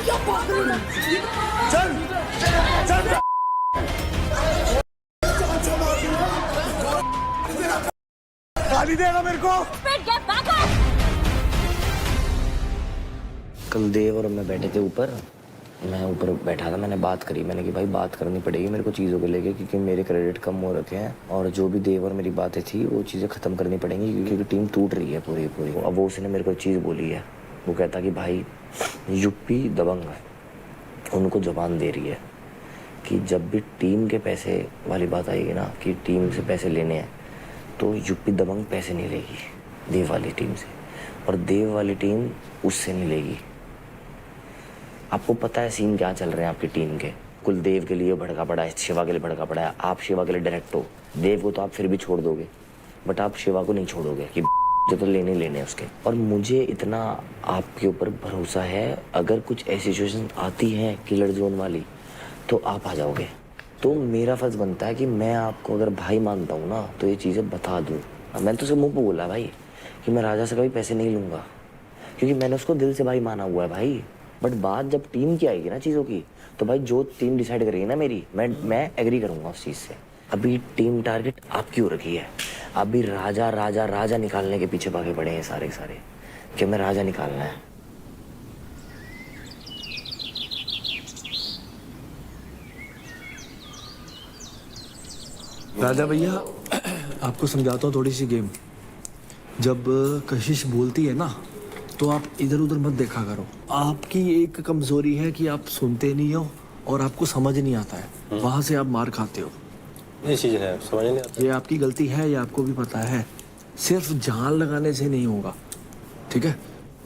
चल चल गाली देगा मेरे को। कल देव और मैं बैठे थे ऊपर, मैं ऊपर बैठा था, मैंने बात करी, मैंने कि भाई बात करनी पड़ेगी मेरे को चीज़ों को लेके, क्योंकि मेरे क्रेडिट कम हो रखे हैं और जो भी देव और मेरी बातें थी वो चीज़ें ख़त्म करनी पड़ेंगी, क्योंकि टीम टूट रही है पूरी पूरी। अब वो उसने मेरे को चीज़ बोली है, वो कहता कि भाई यूपी दबंग उनको जबान दे रही है कि जब भी टीम के पैसे वाली बात आएगी ना, कि टीम से पैसे लेने हैं, तो यूपी दबंग पैसे नहीं लेगी देव वाली टीम से, और देव वाली टीम उससे नहीं लेगी। आपको पता है सीन क्या चल रहे हैं आपकी टीम के। कुलदेव के लिए भड़का पड़ा है, शिवा के लिए भड़का पड़ा है, आप शिवा के लिए डायरेक्ट हो। देव को तो आप फिर भी छोड़ दोगे, बट आप शिवा को नहीं छोड़ोगे कि जो तो लेने लेने उसके। और मुझे इतना आपके ऊपर भरोसा है, अगर कुछ ऐसी सिचुएशन आती है किलर जोन वाली तो आप आ जाओगे। तो मेरा फर्ज बनता है कि मैं आपको अगर भाई मानता हूँ ना, तो ये चीज़ें बता दूँ। मैंने तो उसे मुँह पे बोला भाई कि मैं राजा से कभी पैसे नहीं लूँगा, क्योंकि मैंने उसको दिल से भाई माना हुआ है भाई। बट बात जब टीम की आएगी ना चीज़ों की, तो भाई जो टीम डिसाइड करेगी ना मेरी, मैं एग्री करूँगा उस चीज़ से। अभी टीम टारगेट आपकी हो रखी है, अभी राजा राजा राजा निकालने के पीछे भागे पड़े हैं सारे सारे, कि हमें राजा निकालना है। राजा भैया, आपको समझाता हूँ थोड़ी सी गेम। जब कशिश बोलती है ना, तो आप इधर उधर मत देखा करो। आपकी एक कमजोरी है कि आप सुनते नहीं हो और आपको समझ नहीं आता है, वहां से आप मार खाते हो। ये चीज है, समझ नहीं आता। ये आपकी गलती है, ये आपको भी पता है। सिर्फ जान लगाने से नहीं होगा, ठीक है?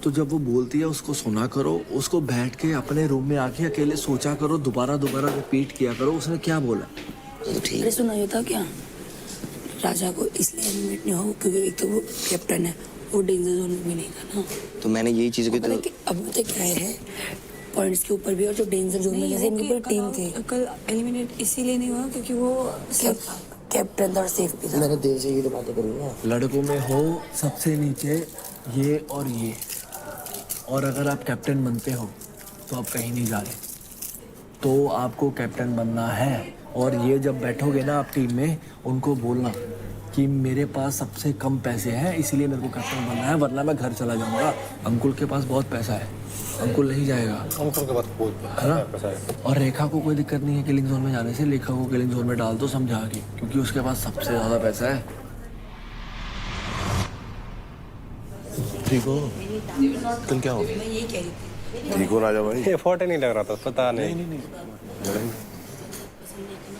तो जब वो बोलती है उसको सुना करो, उसको बैठ के अपने रूम में आके अकेले सोचा करो, दोबारा दोबारा रिपीट किया करो उसने क्या बोला। तो ठीक है, सुना था क्या? राजा को इसलिए एलिमिनेट नहीं हो क्योंकि एक तो वो कैप्टन है, वो डेंजर जोन में भी नहीं था ना। तो मैंने यही चीज़ की, तो अब तो क्या है, पॉइंट्स के ऊपर भी और जो डेंजर जोन में जैसे इनकी पूरी टीम थी। कल एलिमिनेट इसीलिए नहीं हुआ क्योंकि वो कैप्टन था और सेफ भी था। मैंने देव से ये तो बातें करी ना। लड़कों में हो सबसे नीचे ये और ये, और अगर आप कैप्टन बनते हो तो आप कहीं नहीं जा रहे, तो आपको कैप्टन बनना है। और ये जब बैठोगे ना आप टीम में, उनको बोलना कि मेरे पास सबसे कम पैसे हैं इसलिए मेरे को कैप्टन बनना है, वरना मैं घर चला जाऊंगा। अंकुल के पास बहुत पैसा है, अंकुल नहीं जाएगा। अंकुल के पास बहुत है ना? पैसा है। और रेखा को कोई दिक्कत नहीं है किलिंग जोन में जाने से, रेखा को किलिंग जोन में डाल दो समझा के, क्योंकि उसके पास सबसे ज्यादा पैसा है। ठीक हो? कल क्या हो गया? मैं यही कह रही थी। ठीक हो राजा भाई? एफर्ट ही नहीं लग रहा था, पता नहीं।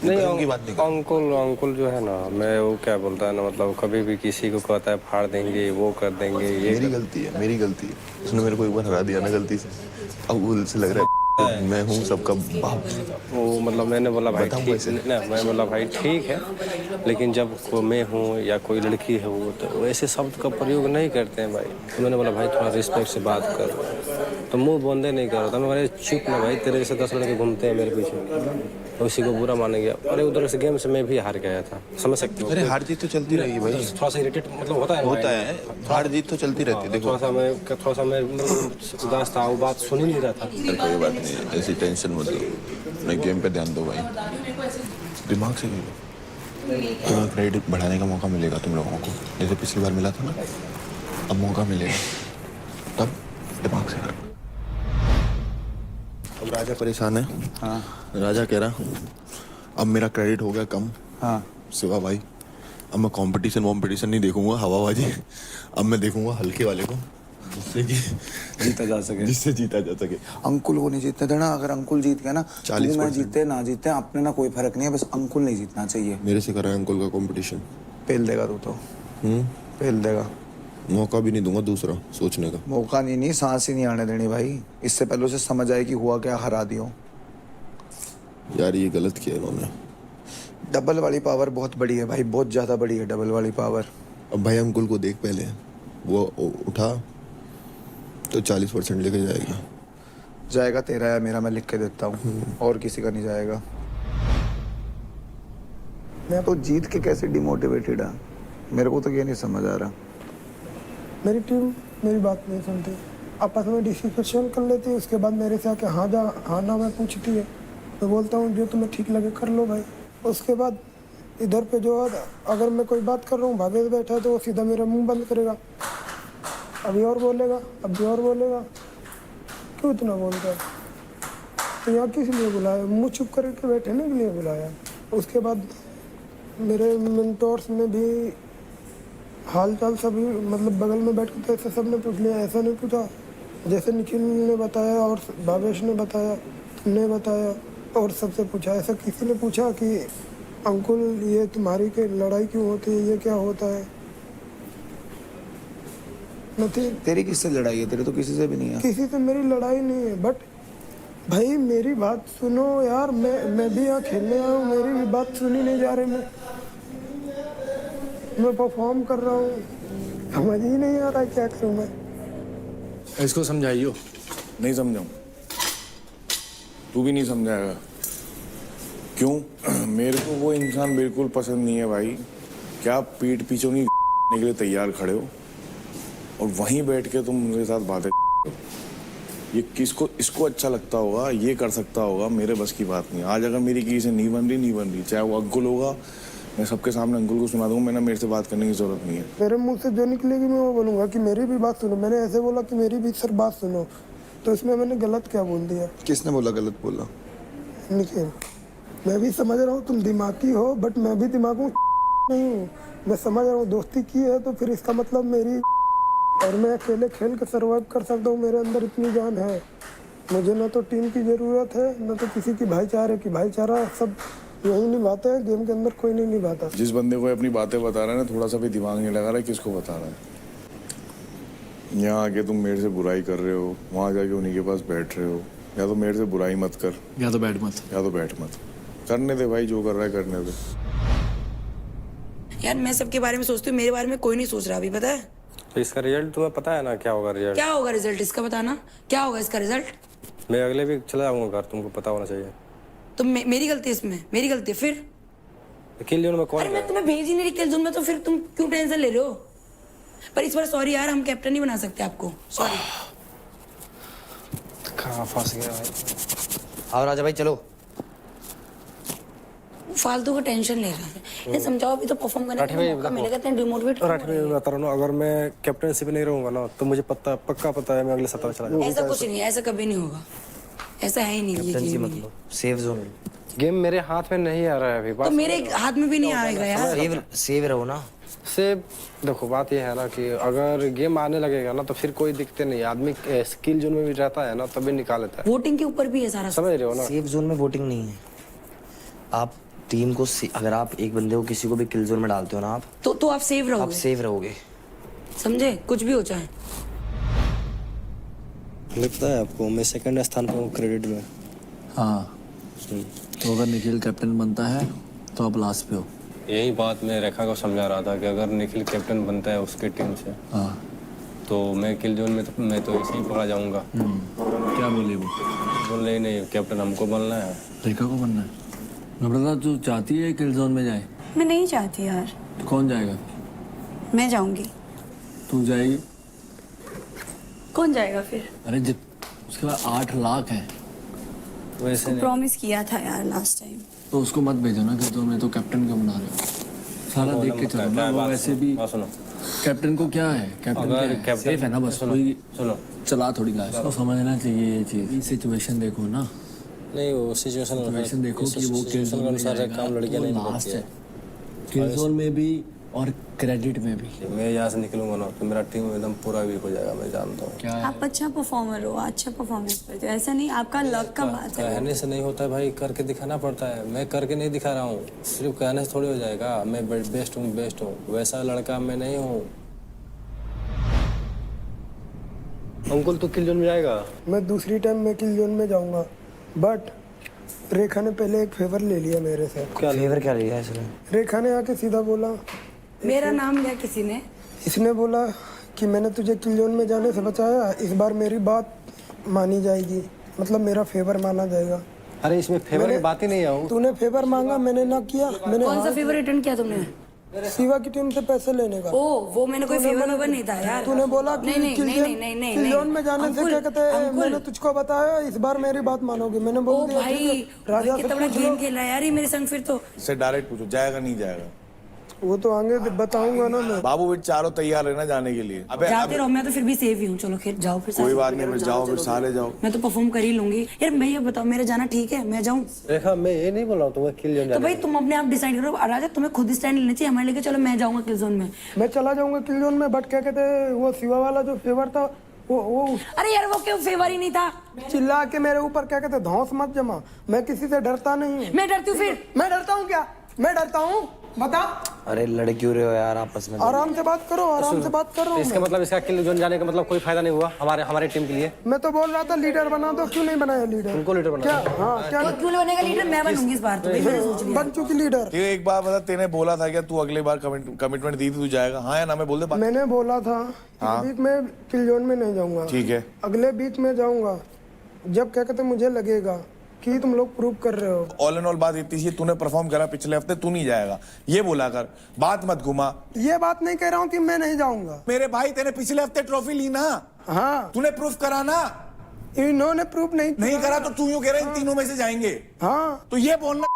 नहीं बात नहीं। अंकुल जो है ना, मैं वो क्या बोलता है ना, मतलब कभी भी किसी को कहता है फाड़ देंगे, वो कर देंगे। ये मेरी गलती है, मेरी गलती है। उसने मेरे को एक बार हरा दिया ना गलती से, अब वो से लग रहा है मैं हूँ सबका बाप। वो मतलब मैंने बोला भाई ठीक ना, मैं बोला भाई ठीक है, लेकिन जब मैं हूँ या कोई लड़की है वो, तो ऐसे शब्द का प्रयोग नहीं करते हैं भाई। तो मैंने बोला भाई थोड़ा रिस्पेक्ट से बात कर, तो मुंह बंदे नहीं कर रहा था। मैं बोला चुप ना भाई, तेरे जैसे 10 लड़के घूमते हैं मेरे पीछे, तो उसी को बुरा माने गया। अरे उधर से गेम से मैं भी हार गया था, समझ सकते हो। अरे हार जीत तो चलती रहेगी भाई, थोड़ा सा इरिटेट मतलब होता है हार जीत तो चलती रहती है। देखो थोड़ा सा मैं उदास था, वो बात सुन ही नहीं रहा था। कोई बात नहीं, ऐसी टेंशन मत लो, अपने गेम पे ध्यान दो भाई, दिमाग से खेलो। क्रेडिट बढ़ाने का मौका मिलेगा तुम लोगों को, जैसे पिछली बार मिला था ना, अब मौका मिलेगा, तब दिमाग से करो। अब राजा परेशान है। हाँ राजा कह रहा अब मेरा क्रेडिट हो गया कम। हाँ शिवा भाई, अब मैं कंपटीशन नहीं देखूंगा हवाबाजी, अब मैं देखूंगा हल्के वाले को, जिससे जीता जा सके। अंकुल को नहीं जीतने देना। अगर अंकुल जीत गया ना, 40% मैं जीते ना जीते अपने ना कोई फर्क नहीं है, बस अंकुल नहीं जीतना चाहिए। मेरे से करा है अंकुल का कंपटीशन, पेल देगा तू तो, पेल देगा। मौका भी नहीं दूंगा दूसरा सोचने का। मौका नहीं, सांस ही नहीं आने देनी भाई। इससे पहले उसे समझ आए कि हुआ क्या, हरा दियो। यार ये गलत किया इन्होंने। डबल वाली पावर बहुत बड़ी है भाई, बहुत ज्यादा बड़ी है डबल वाली पावर। अब भाई अंकुल को देख, पहले वो उठा तो 40% लेके जाएगा। जाएगा तेरा या मेरा, मैं लिख के देता हूँ, और किसी का नहीं जाएगा। मैं तो जीत के कैसे डिमोटिवेटेड है, मेरे को तो ये नहीं समझ आ रहा। मेरी टीम मेरी बात नहीं सुनती। आपस में डिस्कशन कर लेती है, उसके बाद मेरे से आके हाँ जा हाँ ना मैं पूछती है, मैं बोलता हूँ जो तुम्हें ठीक लगे कर लो भाई। उसके बाद इधर पे जो है, अगर मैं कोई बात कर रहा हूँ भागे बैठा है तो वो सीधा मेरा मुंह बंद करेगा, अभी और बोलेगा अभी और बोलेगा, क्यों इतना बोलता है? तो यहाँ किस लिए बुलाया? मुँह चुप करके बैठने के लिए बुलाया। उसके बाद मेरे मेंटोर्स में भी हाल चाल सभी मतलब बगल में बैठ के तो ऐसे सब ने पूछ लिया, ऐसा नहीं पूछा जैसे निखिल ने बताया और भावेश ने बताया, तुमने बताया और सबसे पूछा। ऐसा किसी ने पूछा कि अंकुल ये तुम्हारी के लड़ाई क्यों होती है, ये क्या होता है? नहीं, तेरी किससे लड़ाई है? तेरे तो किसी से भी नहीं है। किसी से मेरी लड़ाई नहीं है, बट भाई मेरी बात सुनो यार, मैं भी यहाँ खेलने आया हूँ, मेरी भी बात सुनी नहीं जा रही। मैं परफॉर्म कर रहा हूँ, समझ ही नहीं आ रहा है क्या करूँ मैं। इसको समझाइयो। नहीं समझाऊं, तू भी नहीं समझाएगा। क्यों? मेरे को वो इंसान बिल्कुल पसंद नहीं है भाई। क्या पीठ पीछे नहीं के लिए तैयार खड़े हो और वहीं बैठ के तुम मेरे साथ बातें। ये किसको इसको अच्छा लगता होगा, ये कर सकता होगा, मेरे बस की बात नहीं। आज अगर मेरी किसी से नहीं बन रही, चाहे वो अंकुल होगा, मैं सबके सामने अंकुल को सुना दूंगा, मैंने मेरे से बात करने की जरूरत नहीं है। मेरे मुंह से जो निकलेगी मैं वो बोलूँगा कि मेरी भी बात सुनो। मैंने ऐसे बोला कि मेरी भी सर बात सुनो, तो इसमें मैंने गलत क्या बोल दिया? किसने बोला गलत बोला? निखिल, मैं भी समझ रहा हूँ तुम दिमागी हो, बट मैं भी दिमाग नहीं हूँ। मैं समझ रहा हूँ दोस्ती की है तो फिर इसका मतलब मेरी, और मैं अकेले खेल के सर्वाइव कर सकता हूँ, मेरे अंदर इतनी जान है। मुझे ना तो टीम की ज़रूरत है ना तो किसी की भाईचारे की। भाईचारा सब यही निभाते हैं, गेम के अंदर कोई नहीं निभाता। जिस बंदे को अपनी बातें बता रहा है ना, थोड़ा सा भी दिमाग नहीं लगा रहा है किसको बता रहा है। यहाँ आके तुम मेरे से बुराई कर रहे हो, वहाँ जाके उन्हीं के पास बैठ रहे हो। या तो मेरे से बुराई मत कर, या तो बैठ मत। या तो बैठ मत। करने दे भाई, जो कर रहा है करने दे। यार मैं सबके बारे में सोचती हूँ, मेरे बारे में कोई नहीं सोच रहा अभी, पता है? तो इसका रिजल्ट तुम्हें पता है ना क्या होगा रिजल्ट? क्या होगा रिजल्ट इसका, बताना क्या होगा इसका रिजल्ट? मैं अगले वीक चला जाऊंगा घर, तुमको पता होना चाहिए। तो मेरी गलती है इसमें, मेरी गलती है फिर? किल जोन में कौन अरे मैं तुम्हें भेज ही नहीं रही किल जोन में, तो फिर तुम क्यों टेंशन ले रहे हो? पर इस बार सॉरी यार, हम कैप्टन नहीं बना सकते आपको, सॉरी। कहाँ फंस गया भाई। आओ राजा भाई चलो। फालतू का टेंशन ले रहा है। ये समझाओ अभी तो परफॉर्म करने का मौका मिलेगा, इतने डिमोटिवेट और मैं बता रहा हूँ, अगर मैं कैप्टनशिप नहीं रहूंगा ना तो मुझे पक्का पता है मैं अगले सप्ताह चला जाऊंगा। ऐसा कुछ नहीं, ऐसा कभी नहीं होगा, ऐसा है ही नहीं। ये कैप्टनसी गेम मत लो, सेव जोन लो। गेम मेरे हाथ में नहीं आ रहा है अभी। तो मेरे हाथ में भी नहीं आएगा यार। सेव रहो ना। सेव देखो, बात ये है ना कि अगर गेम आने लगेगा ना तो फिर कोई दिक्कत नहीं। आदमी स्किल जोन में भी रहता है ना तभी निकाल लेता है। वोटिंग के ऊपर भी है सारा, समझ रहे हो ना? सेफ जोन में वोटिंग नहीं है। आप टीम को अगर आप एक बंदे को किसी को भी किल जोन में डालते हो ना, आप तो आप सेव रहोगे। आप सेव रहोगे, समझे? कुछ भी हो जाए। लगता है आपको मैं सेकंड स्थान पर हूँ क्रेडिट में? हाँ, तो अगर निखिल कैप्टन बनता है तो आप लास्ट पे हो। यही बात मैं रेखा को समझा रहा था कि अगर निखिल कैप्टन बनता है उसकी टीम से, हाँ, तो मैं किल जोन में मैं तो इसी पकड़ा जाऊंगा। क्या बोले वो? बोल रही नहीं, कैप्टन हमको बनना है। रेखा को बनना है? नम्रता तू चाहती है किल जोन में जाए? मैं नहीं चाहती यार। तो कौन जाएगा? मैं जाऊंगी। तू जाएगी? कौन जाएगा फिर? अरे जब उसके बाद 8 लाख है वैसे नहीं। प्रॉमिस किया था यार लास्ट टाइम। तो उसको मत भेजो ना किल जोन में। तो कैप्टन क्यों बना रहे हो? सारा देख के चलो ना। वो वैसे भी सुनो, कैप्टन को क्या है, कैप्टन सेफ है ना, बस कोई सुनो चला थोड़ी गाय। उसको समझना चाहिए ये चीज। सिचुएशन देखो ना, नहीं वो सिचुएशन देखो कि वो किल जोन में अनुसार काम लड़कियां नहीं लास्ट निकलती है, है। किल जोन में भी और क्रेडिट में भी। मैं यहाँ से निकलूंगा ना तो मेरा टीम एकदम पूरा वीक हो जाएगा, मैं जानता हूँ। क्या है? आप अच्छा परफॉर्मर हो, अच्छा परफॉर्मेंस करते हो, ऐसा नहीं आपका लक का बात है। कहने से नहीं होता है भाई, करके दिखाना पड़ता है। मैं करके नहीं दिखा रहा हूँ, सिर्फ कहने से थोड़ी हो जाएगा। मैं बेस्ट हूँ, वैसा लड़का मैं नहीं हूँ। अंकुल तो किल जोन में जाएगा? मैं दूसरी टाइम मैं किल जोन में जाऊंगा, बट रेखा ने पहले एक फेवर ले लिया मेरे से। फेवर क्या लिया इसने? रेखा ने आके सीधा बोला, मेरा नाम लिया किसी ने। इसने बोला कि मैंने तुझे किल जोन में जाने से बचाया, इस बार मेरी बात मानी जाएगी, मतलब मेरा फेवर माना जाएगा। अरे इसमें फेवर की बात ही नहीं है। तूने फेवर मांगा, मैंने ना किया। मैंने कौन सा फेवर रिटर्न किया तुमने? शिवा की टीम से पैसे लेने का। ओ वो मैंने कोई फेवर वेवर नहीं था यार। तूने बोला कि नहीं जोन में जाने से क्या कहते हैं, मैंने तुझको बताया इस बार मेरी बात मानोगी। मैंने ओ बोल दिया भाई ठीक है, राजा कितना से बड़ा पूछ लो। गेम खेला यार ये मेरे संग फिर तो। से डायरेक्ट पूछो जाएगा नहीं जाएगा। वो तो आगे बताऊंगा ना मैं। बाबू बेट चारों तैयार रहना जाने के लिए। अबे जाते रहो, मैं तो फिर भी सेफ ही हूँ। चलो फिर जाओ फिर कोई बात नहीं, फिर जाओ फिर सारे जाओ। मैं तो परफॉर्म कर ही लूंगी यार। मैं ये बताओ मेरा जाना ठीक है, मैं जाऊँ? रेखा मैं ये नहीं बोल रहा हूँ तुम्हें किल जोन तो भाई तुम अपने आप डिसाइड करो। राजा तुम्हें खुद स्टैंड लेना चाहिए हमारे लेके। चलो मैं जाऊंगा किल जोन में। मैं चला जाऊंगा किल जोन में, बट क्या कहते हैं वो शिवा वाला जो फेवर था वो अरे यार वो क्यों फेवर ही नहीं था? चिल्ला के मेरे ऊपर क्या कहते हैं धौंस मत जमा। मैं किसी से डरता नहीं हूँ। मैं डरती हूँ फिर? मैं डरता हूँ क्या? मैं डरता हूँ? बता। अरे लड़ क्यों रहे हो यार आपस में? आराम से बात करो, आराम से बात कर रहा हूँ इसका मतलब इसका किल जोन जाने का मतलब कोई फायदा नहीं हुआ हमारे टीम के लिए। मैं तो बोल रहा था लीडर बना दो, क्यों नहीं बनाया लीडर? उनको लीडर बना क्या? हाँ क्या? क्यों बनेगा लीडर? मैं बनूंगी इस बार तो भाई, मैंने सोच लिया। बन चुकी लीडर। ये एक बार बता, तेने बोला था क्या तू अगले बार कमिटमेंट दी थी तू जाएगा? हाँ या ना? मैं बोल दे। मैंने बोला था हाँ। बीच में किल जोन में नहीं जाऊंगा। ठीक है, अगले बीच में जाऊंगा जब क्या कहते मुझे लगेगा कि तुम लोग प्रूव कर रहे हो। ऑल एंड ऑल बात इतनी सी, तूने परफॉर्म करा पिछले हफ्ते, तू नहीं जाएगा ये बोला कर, बात मत घुमा। ये बात नहीं कह रहा हूँ कि मैं नहीं जाऊंगा। मेरे भाई तेने पिछले हफ्ते ट्रॉफी ली ना, हाँ तूने प्रूफ करा ना। इन्होंने प्रूफ नहीं नहीं करा तो तू यूं कह रहा है इन तीनों में से जाएंगे। हाँ तो ये बोलना।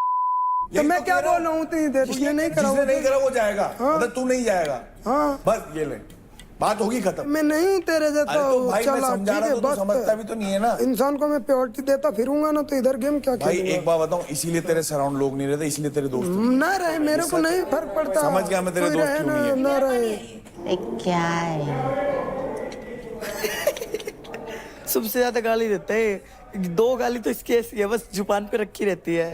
तो मैं क्या बोल रहा हूँ इतनी देर? ये नहीं करा, जिसने नहीं करा वो जाएगा, हाँ। मतलब तू नहीं जाएगा। हाँ बस ये ले, बात होगी खत्म। मैं नहीं हूँ तेरे जैसा। अरे तो भाई मैं चला, समझा ठीक रहा है, हूँ, तू बस। समझता भी तो नहीं है ना। इंसान को मैं प्योरिटी देता फिरूंगा ना तो इधर गेम क्या भाई खेलूंगा? एक बात बताऊं, इसीलिए तेरे सराउंड लोग नहीं रहते, इसलिए तेरे दोस्त ना रहे मेरे को नहीं फर्क पड़ता। समझ गया मैं तेरे कोई दोस्त रहे क्यों ना, नहीं है। ना रहे। क्या है? सबसे ज्यादा गाली देता है। 2 गाली तो इसकी ऐसी है, बस जुबान पे रखी रहती है।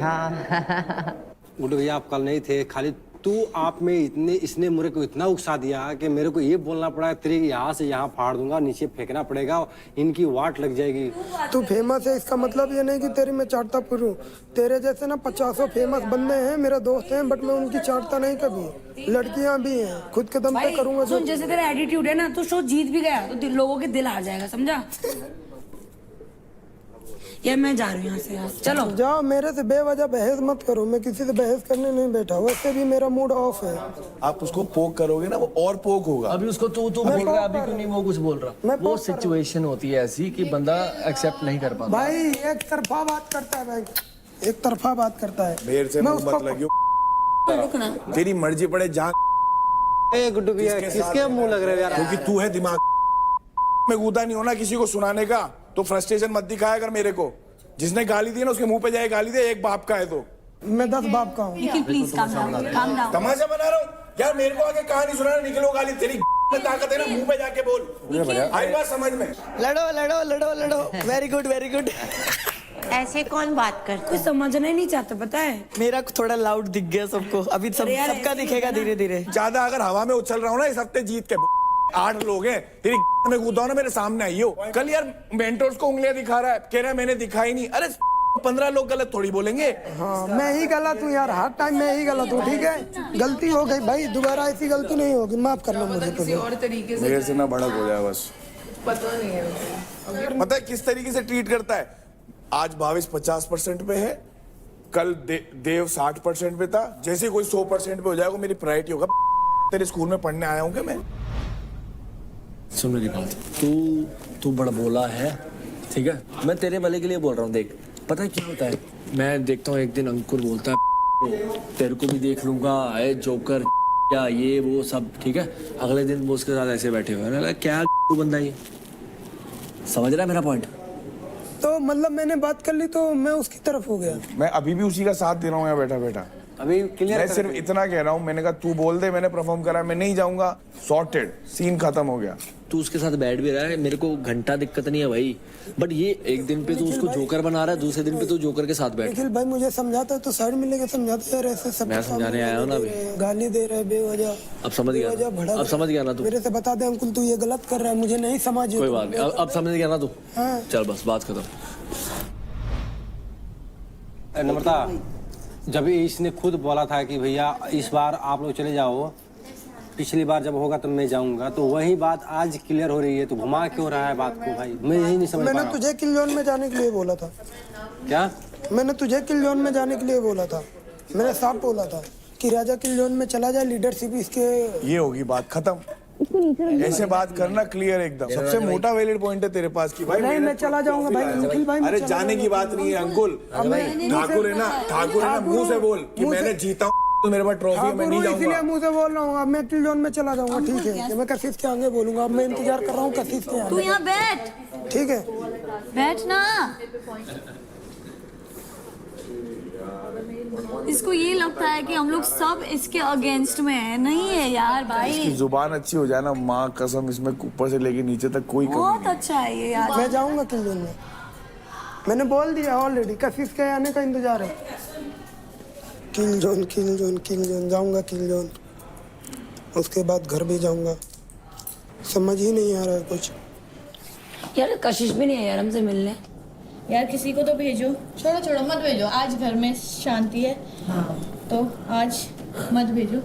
गुड्डू भैया आप कल नहीं थे, खाली तू आप में इसने मेरे को इतना उकसा दिया कि मेरे को ये बोलना पड़ा तेरे यहाँ से यहाँ फाड़ दूंगा, नीचे फेंकना पड़ेगा, इनकी वाट लग जाएगी। तू फेमस है इसका मतलब ये नहीं कि तेरी मैं चाटता फिरूं। तेरे जैसे ना 50 फेमस बंदे हैं मेरे दोस्त हैं, बट मैं उनकी चाटता नहीं कभी। लड़कियां भी हैं, खुद के दम पे करूंगा। सुन जैसे तेरा एटीट्यूड है ना तो शो जीत भी गया तो लोगों के दिल हार जाएगा, समझा? ये मैं जा रही हूँ यहाँ से यार। चलो जाओ, मेरे से बेवजह बहस मत करो। मैं किसी से बहस करने नहीं बैठा, वैसे भी मेरा मूड ऑफ है। आप उसको पोक करोगे ना वो और पोक होगा। अभी उसको तू बोल रहा है, अभी क्यों नहीं वो कुछ बोल रहा? वो सिचुएशन होती है ऐसी कि बंदा एक्सेप्ट नहीं कर पाता। भाई एक तरफा बात करता है, भाई एक तरफा बात करता है। मेरे से मैं मुंह मत लगियो, रुकना। तेरी मर्जी पड़े जहाँ। ए गुड्डू भैया किसके मुंह लग रहे हो यार? क्योंकि तू है दिमाग में कूदा नहीं होना किसी को सुनाने का, तो फ्रस्ट्रेशन मत दिखाया कर मेरे को। जिसने गाली दी ना उसके मुंह पे जाए गाली दे, एक बाप का है तो। मैं 10 बाप का हूँ। Nikhil please calm down. तमाशा बना रहा हूँ यार, मेरे को आगे कहानी सुनाना, निकलो गाली तेरी में ताकत है ना, मुंह पे जाके बोल। आई बात समझ में? लड़ो लड़ो लड़ो लड़ो। Very good very good. ऐसे कौन बात करता कुछ समझना ही नहीं चाहते, पता है? मेरा थोड़ा लाउड दिख गया सबको, अभी सबका दिखेगा धीरे धीरे। ज्यादा अगर हवा में उछल रहा हूँ ना इस हफ्ते जीत के 8 लोग हैं, तेरी में कूदा हो ना मेरे सामने आई हो। कल यार मेंटोर्स को उंगलियां दिखा रहा है, कह रहा है मैंने दिखाई नहीं। अरे 15 लोग गलत थोड़ी बोलेंगे। हाँ मैं ही गलत हूँ यार, हर टाइम मैं ही गलत हूँ। ठीक है गलती हो गई भाई, दोबारा ऐसी गलती नहीं होगी, माफ कर लो मुझे। मेरे से ना भड़क हो जाए बस। पता है किस तरीके से ट्रीट करता है? आज भावेश 50% पे है, कल देव 60% पे था। जैसे कोई 100% पे हो जाएगा मेरी प्रायोरिटी होगा। तेरे स्कूल में पढ़ने आया हूँ क्या मैं? सुन मेरी बात, तू बड़ा बोला है, ठीक है? मैं तेरे भले के लिए बोल रहा हूँ। देख पता है क्या होता है, मैं देखता हूँ एक दिन अंकुर बोलता है तेरे को भी देख लूंगा, ए जोकर क्या ये वो सब, ठीक है? अगले दिन वो उसके साथ ऐसे बैठे हुए हैं, क्या बंदा ये, समझ रहा है मेरा पॉइंट? तो मतलब मैंने बात कर ली तो मैं उसकी तरफ हो गया। मैं अभी भी उसी का साथ दे रहा हूँ यहाँ बैठा बैठा। अभी क्लियर मैं सिर्फ इतना कह रहा हूँ, मैंने कहा तू बोल दे, मैंने परफॉर्म करा, मैं नहीं जाऊंगा, सॉर्टेड, सीन खत्म हो गया। तू उसके साथ बैठ भी रहा है, मेरे को घंटा दिक्कत नहीं है भाई, बट ये एक दिन पे तू उसको जोकर बना रहा है, दूसरे दिन पे तू जोकर के साथ बैठ। निखिल भाई मुझे समझाता है तो साइड में लेके समझाता है, ऐसे सब मैं समझाने आया हूँ ना अभी। गाली दे रहा है बेवजह। अब समझ गया, अब समझ गया ना तू? मेरे से बता दे अंकुल तू ये गलत कर रहा है, मुझे नहीं समझ। कोई बात नहीं, अब समझ गया ना तू? हाँ। चल बस बात खत्म। नम्रता, जब इसने खुद बोला था कि भैया इस बार आप लोग चले जाओ, पिछली बार जब होगा तब मैं जाऊंगा, तो वही बात आज क्लियर हो रही है, तो घुमा क्यों रहा है बात को भाई? मैं यही नहीं समझ पा रहा मैंने तुझे किल जोन में जाने के लिए बोला था। क्या? मैंने तुझे किल जोन में जाने के लिए बोला था, मैंने साफ बोला था। कि राजा किल जोन में चला जाए, लीडरशिप इसके। ये होगी बात खत्म। ऐसे बात करना क्लियर एकदम। सबसे मोटा वैलिड पॉइंट है तेरे पास कि भाई नहीं, मैं चला जाऊंगा भाई, निखिल भाई। अरे जाने की बात नहीं है अंकुल। ठाकुर है ना, मुंह से बोल कि मैंने जीता हूँ, मेरे पास ट्रॉफी है, मैं नहीं जाऊंगा। इसीलिए मुंह से बोल रहा हूँ। अब मैं किल जोन में चला जाऊंगा, ठीक है? मैं कशिश के आगे बोलूंगा। अब मैं इंतजार कर रहा हूँ कशिश के आगे। तू यहाँ बैठ, ठीक है, बैठ ना। इसको ये लगता है कि हम लोग सब इसके अगेंस्ट में है। नहीं है यार भाई, इसकी जुबान अच्छी हो जाए ना, माँ कसम, इसमें ऊपर से लेके नीचे तक कोई कमी बहुत नहीं। अच्छा है ये यार। मैं जाऊंगा किल जोन में। मैंने बोल दिया ऑलरेडी, कशिश के आने का इंतजार है। किल जोन, किल जोन, किल जोन, जाऊंगा किल जोन। उसके बाद घर भी जाऊंगा। समझ ही नहीं आ रहा है कुछ। यार कशिश भी नहीं है यार हमसे मिलने। यार किसी को तो भेजो। छोड़ो छोड़ो मत भेजो, आज घर में शांति है। हाँ। तो आज मत भेजो।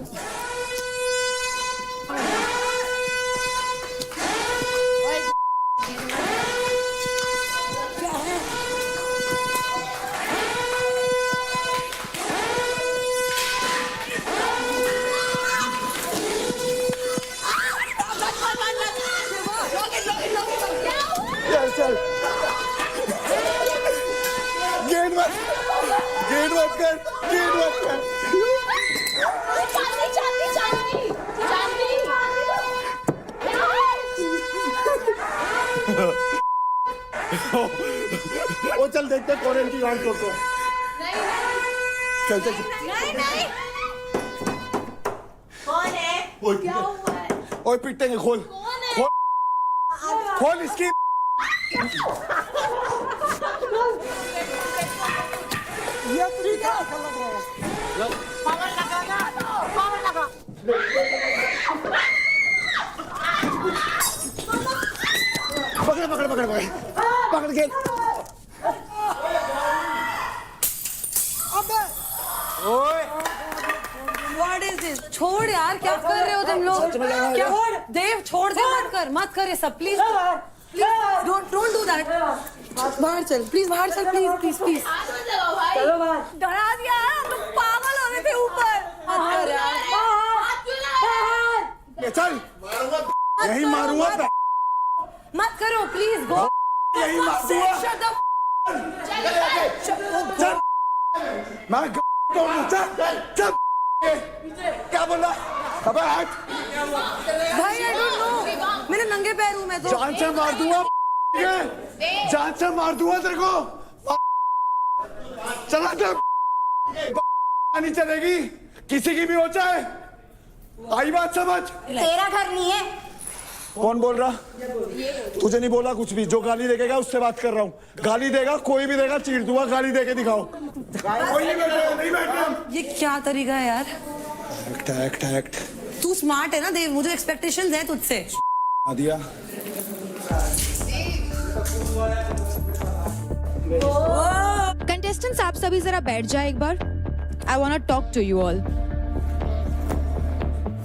चल गेट मत कर। ओ चल देखते कौन है इनकी गांड तोड़ता है। चल नहीं कौन है? क्या हुआ है? ओए पिटेंगे, खोल खोल इसकी। ये तरीका अच्छा लग रहा है। पावर लगाना, पावर लगा। पकड़ के। What is this? छोड़ यार, क्या कर रहे हो तुम लोग? क्या देव, छोड़ दे, मत कर ये सब, प्लीज डोंट डू दैट। बाहर चल प्लीज, बाहर चल प्लीज। चलो बाहर। डरा दिया, तुम पागल हो गए थे ऊपर। मत कर यार, चल यही मारूंगा। मत करो प्लीज, गो। यही मारूंगा। चल मैं चल। क्या बोल रहा? अबे हट भाई, आई डोंट नो, मेरे नंगे पैर हूँ मैं तो। जान से मार दूंगा, जान से मार दूंगा तेरे को। चला जा, नहीं चलेगी किसी की भी हो जाए। आई बात समझ? तेरा घर नहीं है। कौन बोल रहा? तुझे नहीं बोला कुछ भी। जो गाली देगा उससे बात कर रहा हूँ। गाली देगा कोई भी देगा, चीर दूंगा। गाली देके दिखाओ। कोई नहीं बैठे। ये क्या तरीका है यार? एक्ट। तू स्मार्ट है ना देव, मुझे एक्सपेक्टेशंस है तुझसे। दिया कंटेस्टेंट्स, आप सभी जरा बैठ जाए एक बार। I want to talk to you all.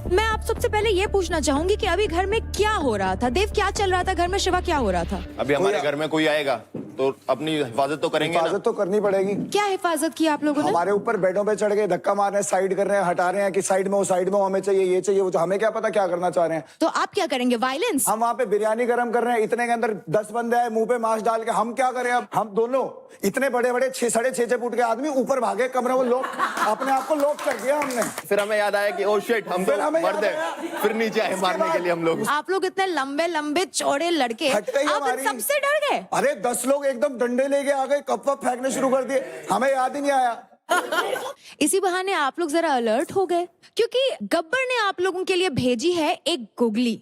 मैं आप सबसे पहले ये पूछना चाहूंगी कि अभी घर में क्या हो रहा था? देव, क्या चल रहा था घर में? शिवा, क्या हो रहा था? अभी हमारे घर में कोई आएगा तो अपनी हिफाजत तो करेंगे। हिफाजत तो करनी पड़ेगी। क्या हिफाजत की आप लोगों ने? हमारे ऊपर बेडों पे चढ़ गए, धक्का मार रहे हैं, साइड कर रहे हैं, हटा रहे हैं कि साइड में हो, हमें चाहिए, ये चाहिए, वो। हमें क्या पता क्या करना चाह रहे हैं। तो आप क्या करेंगे? वायलेंस? हम वहाँ पे बिरयानी गर्म कर रहे हैं, इतने के अंदर 10 बंदे आए, मुंह पे मांस डाल के। हम क्या करें अब? हम दोनों इतने बड़े 6.5 फुट के आदमी ऊपर भागे, कमरे में लॉक, अपने आप को लॉक कर दिया हमने। फिर हमें याद आया कि ओ शिट, हम तो मर्द हैं। फिर नीचे आए मारने के लिए हम लोग। आप लोग इतने लंबे लंबे चौड़े लड़के, आप इन सबसे डर गए? अरे 10 लोग एकदम डंडे लेके आ गए, कप वप फेंकने शुरू कर दिए, हमें याद ही नहीं आया। इसी बहाने आप लोग जरा अलर्ट हो गए, क्योंकि गब्बर ने आप लोगों के लिए भेजी है एक गुगली।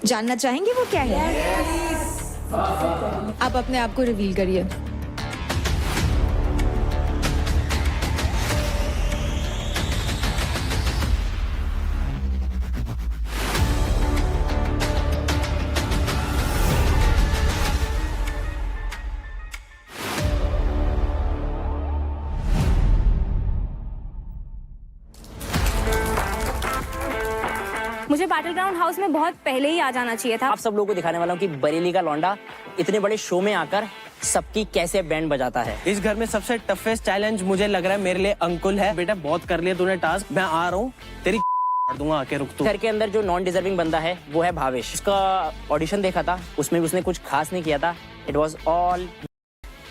जानना चाहेंगे वो क्या है? आप अपने आप को रिवील करिए। मुझे बैटल ग्राउंड हाउस में बहुत पहले ही आ जाना चाहिए था। आप सब लोगों को दिखाने वाला हूँ कि बरेली का लौंडा इतने बड़े शो में आकर सबकी कैसे बैंड बजाता है। इस घर में सबसे टफेस्ट चैलेंज मुझे लग रहा है मेरे लिए अंकुल है। बेटा बहुत कर लिया तूने टास्क, मैं आ रहा हूँ, तेरी दूंगा आके, रुक तू। घर के अंदर जो नॉन डिजर्विंग बंदा है वो है भावेश। उसका ऑडिशन देखा था, उसमें भी उसने कुछ खास नहीं किया था। It was all.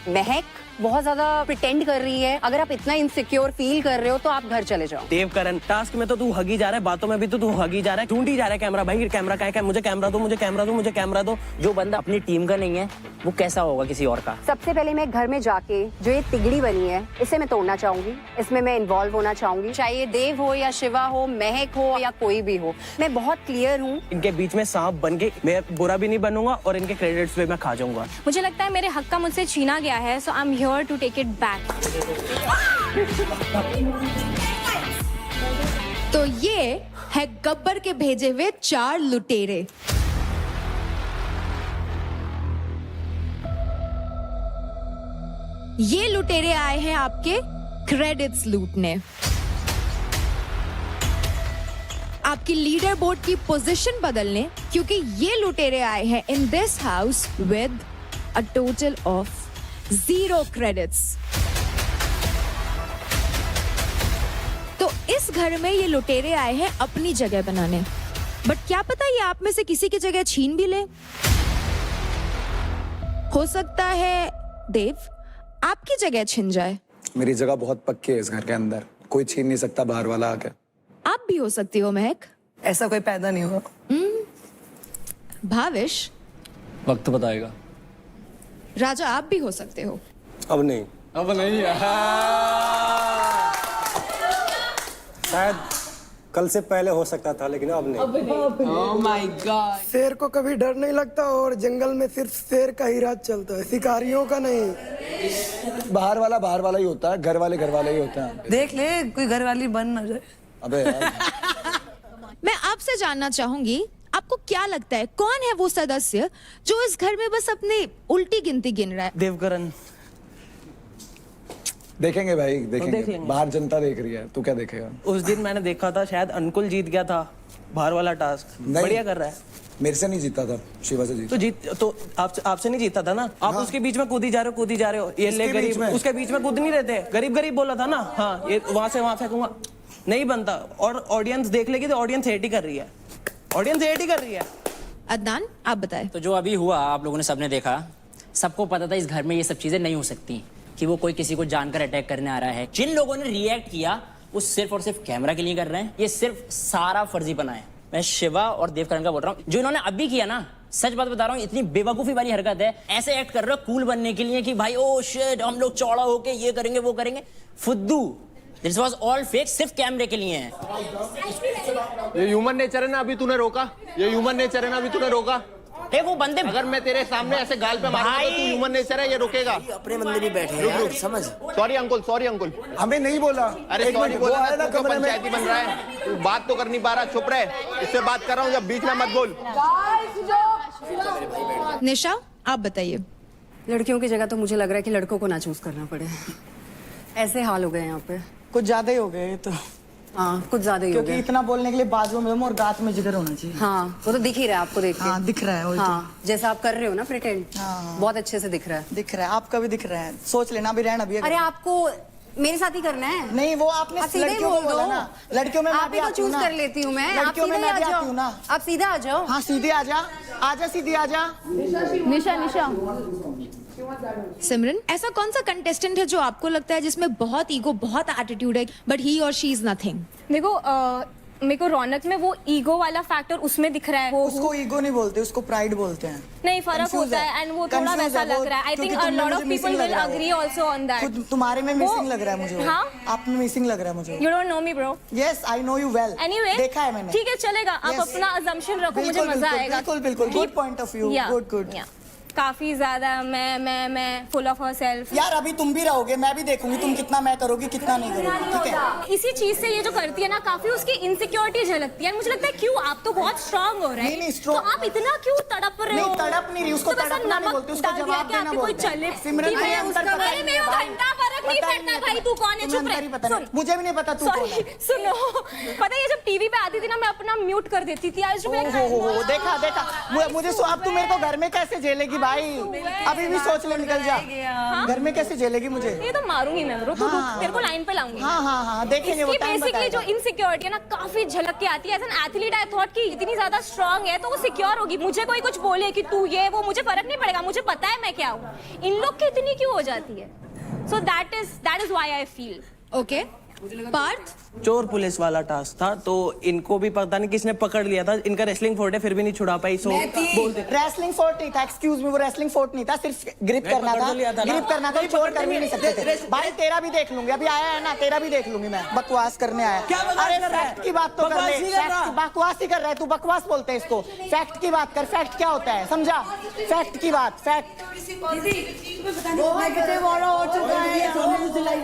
महक बहुत ज्यादा प्रिटेंड कर रही है। अगर आप इतना इनसिक्योर फील कर रहे हो तो आप घर चले जाओ। देवकरण, टास्क में तो तू हगी जा रहा है, बातों में भी तो तू हगी जा रहा है, ढूंढी जा रहा है कैमरा। भाई कैमरा क्या है, मुझे कैमरा दो, मुझे कैमरा दो, मुझे कैमरा दो। जो बंदा अपनी टीम का नहीं है वो कैसा होगा किसी और का। सबसे पहले मैं घर में जाके जो ये तिगड़ी बनी है इसे मैं तोड़ना चाहूंगी। इसमें मैं इन्वॉल्व होना चाहूंगी, चाहे ये देव हो या शिवा हो, महक हो या कोई भी हो। मैं बहुत क्लियर हूँ। इनके बीच में सांप बन के मैं बुरा भी नहीं बनूंगा और इनके क्रेडिट्स पे मैं खा जाऊंगा। मुझे लगता है मेरे हक का मुझसे छीना गया है, so I am here to take it back. तो ये है गब्बर के भेजे हुए 4 लुटेरे। ये लुटेरे आए हैं आपके क्रेडिट्स लूटने। आपकी लीडर बोर्ड की पोजीशन बदलने, क्योंकि ये लुटेरे आए हैं in this house with a total of 0 credits. तो इस घर में ये लुटेरे आए हैं अपनी जगह बनाने, बट क्या पता ये आप में से किसी की जगह छीन भी ले। हो सकता है देव आपकी जगह छिन जाए। मेरी जगह बहुत पक्की है इस घर के अंदर, कोई छीन नहीं सकता बाहर वाला आके। आप भी हो सकती हो महक। ऐसा कोई पैदा नहीं हुआ। भाविश, वक्त बताएगा। राजा आप भी हो सकते हो। अब नहीं, अब नहीं। शायद कल से पहले हो सकता था, लेकिन अब नहीं। Oh my God. शेर को कभी डर नहीं लगता और जंगल में सिर्फ शेर का ही राज चलता है, शिकारियों का नहीं। बाहर वाला ही होता है, घर वाले ही होते हैं। देख ले कोई घर वाली बन ना जाए। अबे यार। मैं आपसे जानना चाहूंगी, आपको क्या लगता है कौन है वो सदस्य जो इस घर में बस अपनी उल्टी गिनती गिन रहा है? देवकरण। देखेंगे भाई, देखेंगे। देख लेंगे। बाहर जनता देख रही है, तू क्या देखेगा? उस दिन मैंने देखा था, शायद अंकुल जीत गया था बाहर वाला टास्क। नहीं। बढ़िया कर रहा है। मेरे से नहीं जीता था, शिवा से जीता। तो आपसे नहीं जीता था ना। आप हाँ। उसके बीच में कूदी जा रहे हो। ये ले गरीब, उसके बीच में कूद नहीं रहते। गरीब बोला था ना। हाँ, ये वहां से वहां फेंकूंगा, नहीं बनता। और ऑडियंस देख लेगी तो ऑडियंस हेट ही कर रही है। अदनान आप बताएं। तो जो अभी हुआ आप लोगों ने सबने देखा, सबको पता था इस घर में ये सब चीजें नहीं हो सकती, कि वो कोई किसी को जानकर अटैक करने आ रहा है। जिन लोगों ने रिएक्ट किया वो सिर्फ और सिर्फ कैमरा के लिए कर रहे हैं। ये सिर्फ सारा फर्जीपना है। मैं शिवा और देवकरण का बोल रहा हूँ। जो इन्होंने अभी किया ना, सच बात बता रहा हूँ, इतनी बेवकूफी वाली हरकत है। ऐसे एक्ट कर रहे हो कूल बनने के लिए कि भाई ओ शिट हम लोग चौड़ा होके ये करेंगे वो करेंगे। फुद्दू, दिस वाज ऑल फेक, सिर्फ कैमरे के लिए है। ये ह्यूमन नेचर है ना, अभी तूने रोका। हे वो बंदे, अगर मैं तेरे सामने ऐसे गाल पे मारूंगा तो तू ह्यूमन नेचर है, ये रुकेगा। अपने बंदे भी बैठे हैं यार, समझ। सॉरी अंकुल। हमें नहीं बोला। अरे सॉरी बोला ना, तू तो पंचायती बन रहा है। तू बात तो कर नहीं पा रहा, चुप रहे। इससे बात कर रहा हूँ, जब बीच में मत बोल। निशा आप बताइए। लड़कियों की जगह तो मुझे लग रहा है कि लड़कों को ना चूज करना पड़े। ऐसे हाल हो गए यहाँ पे। कुछ ज्यादा ही हो गए तो। हाँ, कुछ ज्यादा ही हो क्योंकि गया। इतना बोलने के लिए बाजुओं में और गात में जिगर होना चाहिए। हाँ, वो तो दिख ही रहा है आपको देख के। हाँ, दिख रहा है। वही हाँ, जैसा आप कर रहे हो ना प्रिटेंड, बहुत अच्छे से दिख रहा है। दिख रहा है, आपका भी दिख रहा है। सोच लेना अभी रहना भी। अरे आपको मेरे साथ ही करना है। नहीं, वो आपने आप सीधे लड़कियों बोल को बोला ना। लड़कियों में आप ही को चूज कर लेती हूँ मैं। आप सीधे आ जाओ ना। आप सीधे आ जाओ। हाँ, सीधे आजा, सीधी आजा। निशा सिमरन, ऐसा कौन सा कंटेस्टेंट है जो आपको लगता है जिसमें बहुत ईगो, बहुत एटीट्यूड है, बट ही और शी इज नथिंग? देखो मेरे को रौनक में वो ईगो वाला फैक्टर उसमें दिख रहा है। उसको ईगो नहीं बोलते, उसको प्राइड बोलते हैं। नहीं, फर्क होता है एंड वो थोड़ा वैसा लग रहा है। I think a lot of people will agree also on that. तुम्हारे में मिसिंग लग रहा है मुझे। हाँ, आप में मिसिंग लग रहा है मुझे। You don't know me bro. Yes, I know you well. Anyway, देखा है मैंने। ठीक है, चलेगा। आप अपना अजम्पशन रखो, मुझे मजा आएगा। बिल्कुल। Good point of view. Good. काफी ज्यादा मैं फुल ऑफ हरसेल्फ। यार अभी तुम भी रहोगे, मैं भी देखूंगी तुम कितना मैं करोगी, कितना नहीं करोगी। ठीक है, इसी चीज से ये जो करती है ना, काफी उसकी इनसिक्योरिटी झलकती है। मुझे लगता है क्यों आप तो बहुत स्ट्रांग हो रहे हैं। नहीं, तो आप इतना क्यों तड़प रहे हो? नहीं, तड़प नहीं रही, उसको तड़पना नहीं बोलते, उसको जवाब देना बोलते हैं। चले सिमरन, घंटा फर्क नहीं पड़ता भाई तू कौन है, चुप रह। मुझे भी नहीं पता तू कौन है। सुनो, पता है ये जब टीवी पे आती थी ना, मैं अपना म्यूट कर देती थी। आज देखा देखा मुझे अब तू मेरे को घर में कैसे झेलेगी भाई, अभी भी सोच ले, निकल जा। घर में कैसे झेलेगी मुझे? ये तो मारूंगी मैं, रुक तेरे को लाइन पे लाऊंगी। हाँ देखेंगे वो टाइम बताएगा। बेसिकली जो इनसिक्योरिटी है ना काफी झलक के आती है। As an athlete I thought कि इतनी ज्यादा स्ट्रांग है तो वो सिक्योर होगी। मुझे कोई कुछ बोले कि तू ये वो, मुझे फर्क नहीं पड़ेगा, मुझे पता है मैं क्या हूँ। इन लोग की इतनी क्यों हो जाती है? So that is why I feel. Okay Parth, चोर पुलिस वाला टास्क था तो इनको भी पता नहीं किसने पकड़ लिया था। इनका रेसलिंग फोर्ट है फिर भी नहीं छुड़ा पाई। सो बोलते रेसलिंग फोर्ट नहीं था, एक्सक्यूज मी, वो रेसलिंग फोर्ट नहीं था, सिर्फ ग्रिप करना था। ग्रिप करना था, चोर कर भी नहीं सकते थे। भाई तेरा भी देख लूंगी, अभी आया है ना, तेरा भी देख लूंगी मैं। बकवास करने आया। अरे फैक्ट की बात तो कर ले। बकवास ही कर रहा है तू, बकवास बोलते हैं इसको। फैक्ट की बात कर, फैक्ट क्या होता है समझा? फैक्ट की बात, फैक्ट।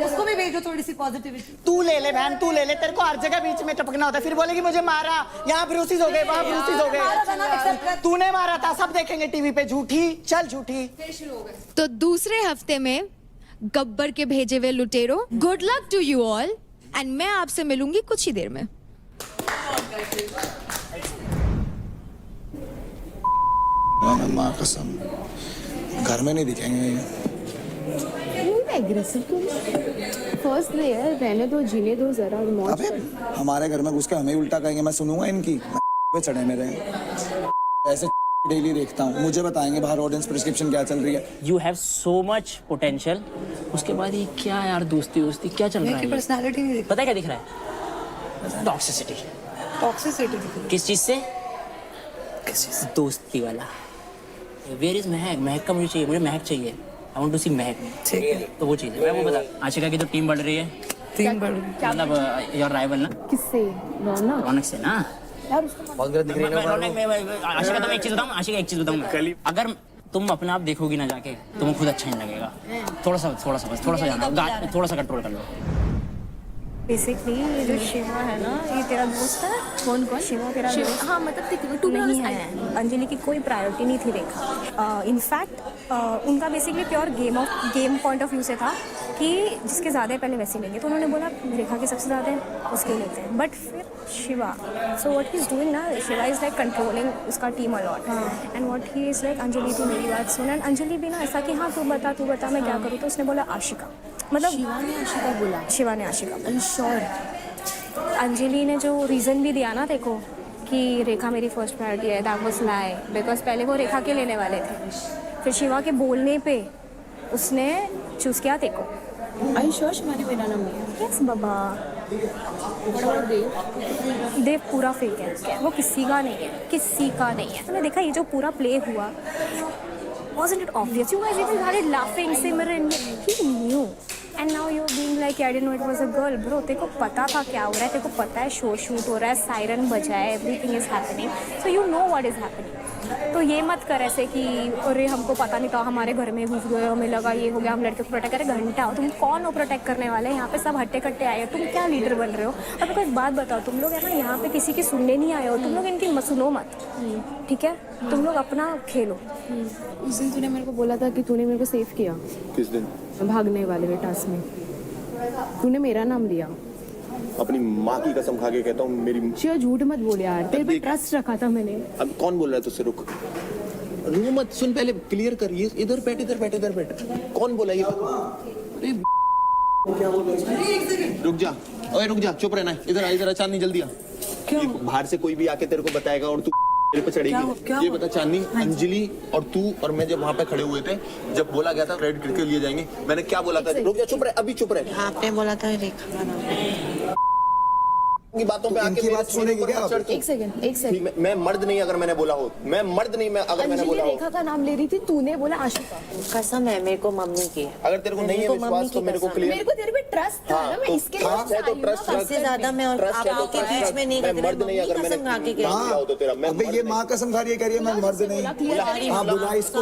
उसको भी भेजो थोड़ी सी पॉजिटिविटी। तू ले ले बहन, तू ले ले, तेरे को हर जगह बीच में टपकना होता है। फिर बोलेगी मुझे मारा, यहाँ ब्रूसीज हो गए, वहाँ ब्रूसीज हो गए। तूने मारा था, सब देखेंगे टीवी पे। झूठी, चल झूठी। तो दूसरे हफ्ते में गब्बर के भेजे हुए लुटेरो, good luck to you all and मैं आपसे मिलूंगी कुछ ही देर में। माँ कसम घर में नहीं दिखेंगे। एग्रेसिव फर्स्ट डे है, रहने दो, जीने दो जरा। अबे हमारे घर में घुस के हमें उल्टा कहेंगे, मैं सुनूंगा इनकी। पे चढ़े मेरे ऐसे डेली देखता हूँ, मुझे बताएंगे बाहर ऑडियंस प्रिस्क्रिप्शन क्या चल रही है। You have so much potential, उसके बाद ये क्या यार दोस्ती वोस्ती क्या चल रहा है? पर्सनालिटी नहीं पता है क्या दिख रहा है? टॉक्सिसिटी। टॉक्सिसिटी किस चीज से? दोस्ती वाला। वेयर इज महक? महक का मुझे चाहिए, मुझे महक चाहिए। आई वांट टू सी महक। ठीक है तो वो चीज़ है। मैं वो बता, आशिका की तो टीम बढ़ रही है। टीम बढ़ रही है मतलब योर राइवल ना? किससे? रौनक से ना? बहुत गलत दिख रही है। आशिका तुम्हें एक चीज बताऊँ, आशिका एक चीज बताऊँ, अगर तुम अपने आप देखोगी ना जाके तुम्हें खुद अच्छा नहीं लगेगा। थोड़ा सा जाना, थोड़ा सा कंट्रोल कर लो। बेसिकली ये जो शिवा है ना, ये तेरा दोस्त है? कौन? शिवा तेरा दोस्त? हाँ मतलब तू नहीं है। अंजलि की कोई प्रायोरिटी नहीं थी रेखा। इनफैक्ट उनका basically pure game point of view से था कि जिसके ज़्यादा पहले वैसे लेंगे, तो उन्होंने बोला रेखा के सबसे ज़्यादा है उसके लेते हैं। बट फिर Shiva, so what he is doing ना, शिवा इज़ लाइक कंट्रोलिंग उसका team a lot and what he is like, Anjali तू मेरी बात सुन। एंड अंजलि भी ना ऐसा कि हाँ तू बता मैं क्या करूँ, तो उसने बोला आशिका। मतलब शिवा ने आशिका बोला। श्योर अंजलि ने जो रीज़न भी दिया ना देखो कि रेखा मेरी फर्स्ट प्रायोरिटी है, दैट वाज लाई, बिकॉज पहले वो रेखा के लेने वाले थे। फिर शिवा के बोलने पे उसने चूज़ किया देखो। आई श्योर शिवा ने मेरा नाम लिया? यस बाबा। देव पूरा फेक है, वो किसी का नहीं है। तुमने देखा ये जो पूरा प्ले हुआ, wasn't it obvious? You guys even started laughing, Simran. He knew. And now you're being like, I didn't know it was a girl. Bro, तेरे को पता था क्या हो रहा है, तेरे को पता है शो शूट हो रहा है, सायरन बजा है, everything is happening. So you know what is happening. तो ये मत कर ऐसे कि अरे हमको पता नहीं था, हमारे घर में घुस गए, हमें लगा ये हो गया, हम लड़के को प्रोटेक्ट करें। घंटा हो, तुम कौन हो प्रोटेक्ट करने वाले? यहाँ पे सब हट्टे कट्टे आए हो, तुम क्या लीडर बन रहे हो? अब कोई एक बात बताओ, तुम लोग है ना यहाँ पे किसी की सुनने नहीं आए हो, तुम लोग इनकी सुनो मत, ठीक है? तुम लोग अपना खेलो। उस दिन तूने मेरे को बोला था कि तूने मेरे को सेव किया। किस दिन? भागने वाले टास्क में तूने मेरा नाम लिया। अपनी माँ की कसम खा के कहता हूँ, मेरी शिवा झूठ मत बोल यार, तेरे पे ट्रस्ट रखा था मैंने। अब कौन बोल रहा है तुझसे? रुक मत, सुन पहले क्लियर कर। ये इधर बैठ। कौन बोला ये? अरे क्या बोल रहा है? रुक जा, चुप रहना। इधर चांदनी जल्दी आ। बाहर से कोई भी आके तेरे को बताएगा और तू पे चढ़ेगी। ये बता चांदनी, अंजलि और तू और मैं जब वहाँ पे खड़े हुए थे, जब बोला गया था रेड क्रिकेट लिए जाएंगे, मैंने क्या बोला था? रुक जा, चुप रहे, अभी चुप रहे। आपने बोला था रेखा की बातों पे आके बात सुनेगी क्या? एक सेकंड। मैं मर्द नहीं अगर मैंने बोला हो, मैं मर्द नहीं, मैं अगर मैंने बोला हो। रेखा का नाम ले रही थी, तूने बोला आशिका। कसम है मेरे को मम्मी की। अगर तेरे को नहीं है विश्वास तो मेरे को क्लियर। मेरे को तेरे पे ट्रस्ट था ना, मैं इसके लिए है तो ट्रस्ट सबसे ज्यादा मैं आपके बीच में नहीं कर मर्द नहीं अगर मैंने खा के गई तो तेरा मैं ये माँ कसम खा रही है, कह रही है मैं मर्द नहीं। हाँ बुला इसको।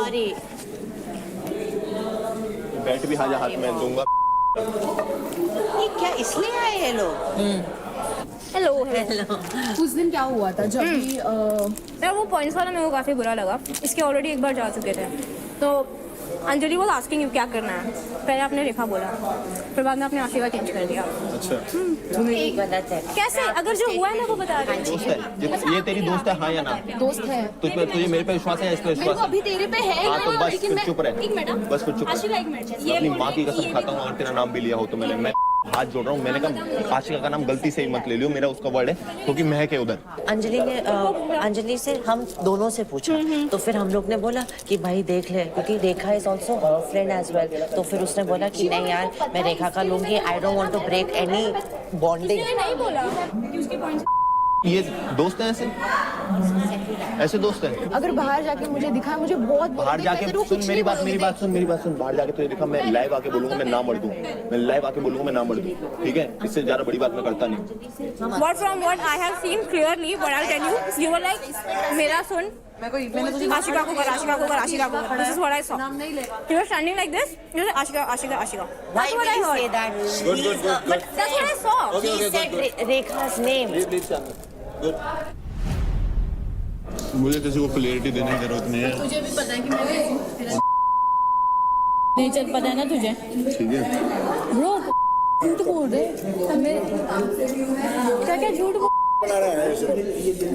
बैठ भी हाथ में दूंगा। ये क्या इसलिए आए हैं लोग? हेलो। उस दिन क्या हुआ था जब भी यार वो पॉइंट्स वाला मेरे को काफ़ी बुरा लगा। इसके ऑलरेडी एक बार जा चुके थे, तो अंजलि वो आस्किंग यू क्या करना है, पहले आपने रेखा बोला, फिर बाद में आपने आशीर्वाद चेंज कर दिया। अच्छा गलत है। कैसे? अगर जो हुआ है ना वो बता रहे हैं। दोस्त है ये तेरी दोस्त है हाँ या ना? दोस्त है। तुझे मेरे पे विश्वास है, इस पे मेरे विश्वास को अभी तेरे पे है हाँ, तो ना, बस लेकिन फिर मैं चुप रहे। एक मिनट बस फिर चुप रहे। आशिका, एक मिनट, ये अपनी बोल माँ की रही कसम थी, खाता हूँ अगर तेरा नाम भी लिया हो तो मैं हाथ जोड़ रहा हूँ। मैंने कहा आशिका का नाम गलती से ही मत ले लियो, मेरा उसका वर्ड है क्योंकि महक है उधर। अंजलि से हम दोनों से पूछा तो फिर हम लोग ने बोला कि भाई देख ले, क्योंकि Rekha is also friend as well. तो फिर उसने बोला कि नहीं यार मैं रेखा का लूंगी, I don't want to break any bonding. नहीं बोला कि उसके पॉइंट। ये दोस्त हैं ऐसे दोस्त हैं। अगर बाहर जाके मुझे दिखा, मुझे बहुत बाहर जाके सुन मेरी बात सुन। बाहर जाके तुझे दिखा, मैं लाइव आके बोलूंगा मैं ना मर दूं, मैं लाइव आके बोलूंगा मैं ना मर दूं, ठीक है? इससे ज्यादा बड़ी बात मैं करता नहीं। What from what I have seen clearly, what I'll tell you, you were like, मेरा सुन, आशिका को कर, आशिका को कर, आशिका को कर. This is what I saw. You were standing like this. You said Ashika, Ashika, Ashika. That's what I heard. Good. But that's what I saw. He said Rekha's name. मुझे किसी को क्लियरिटी देने की जरूरत नहीं है। तुझे भी पता है कि मैं नेचर पता है ना तुझे, ठीक है ब्रो झूठ बोल रहे क्या झूठ बना रहा है।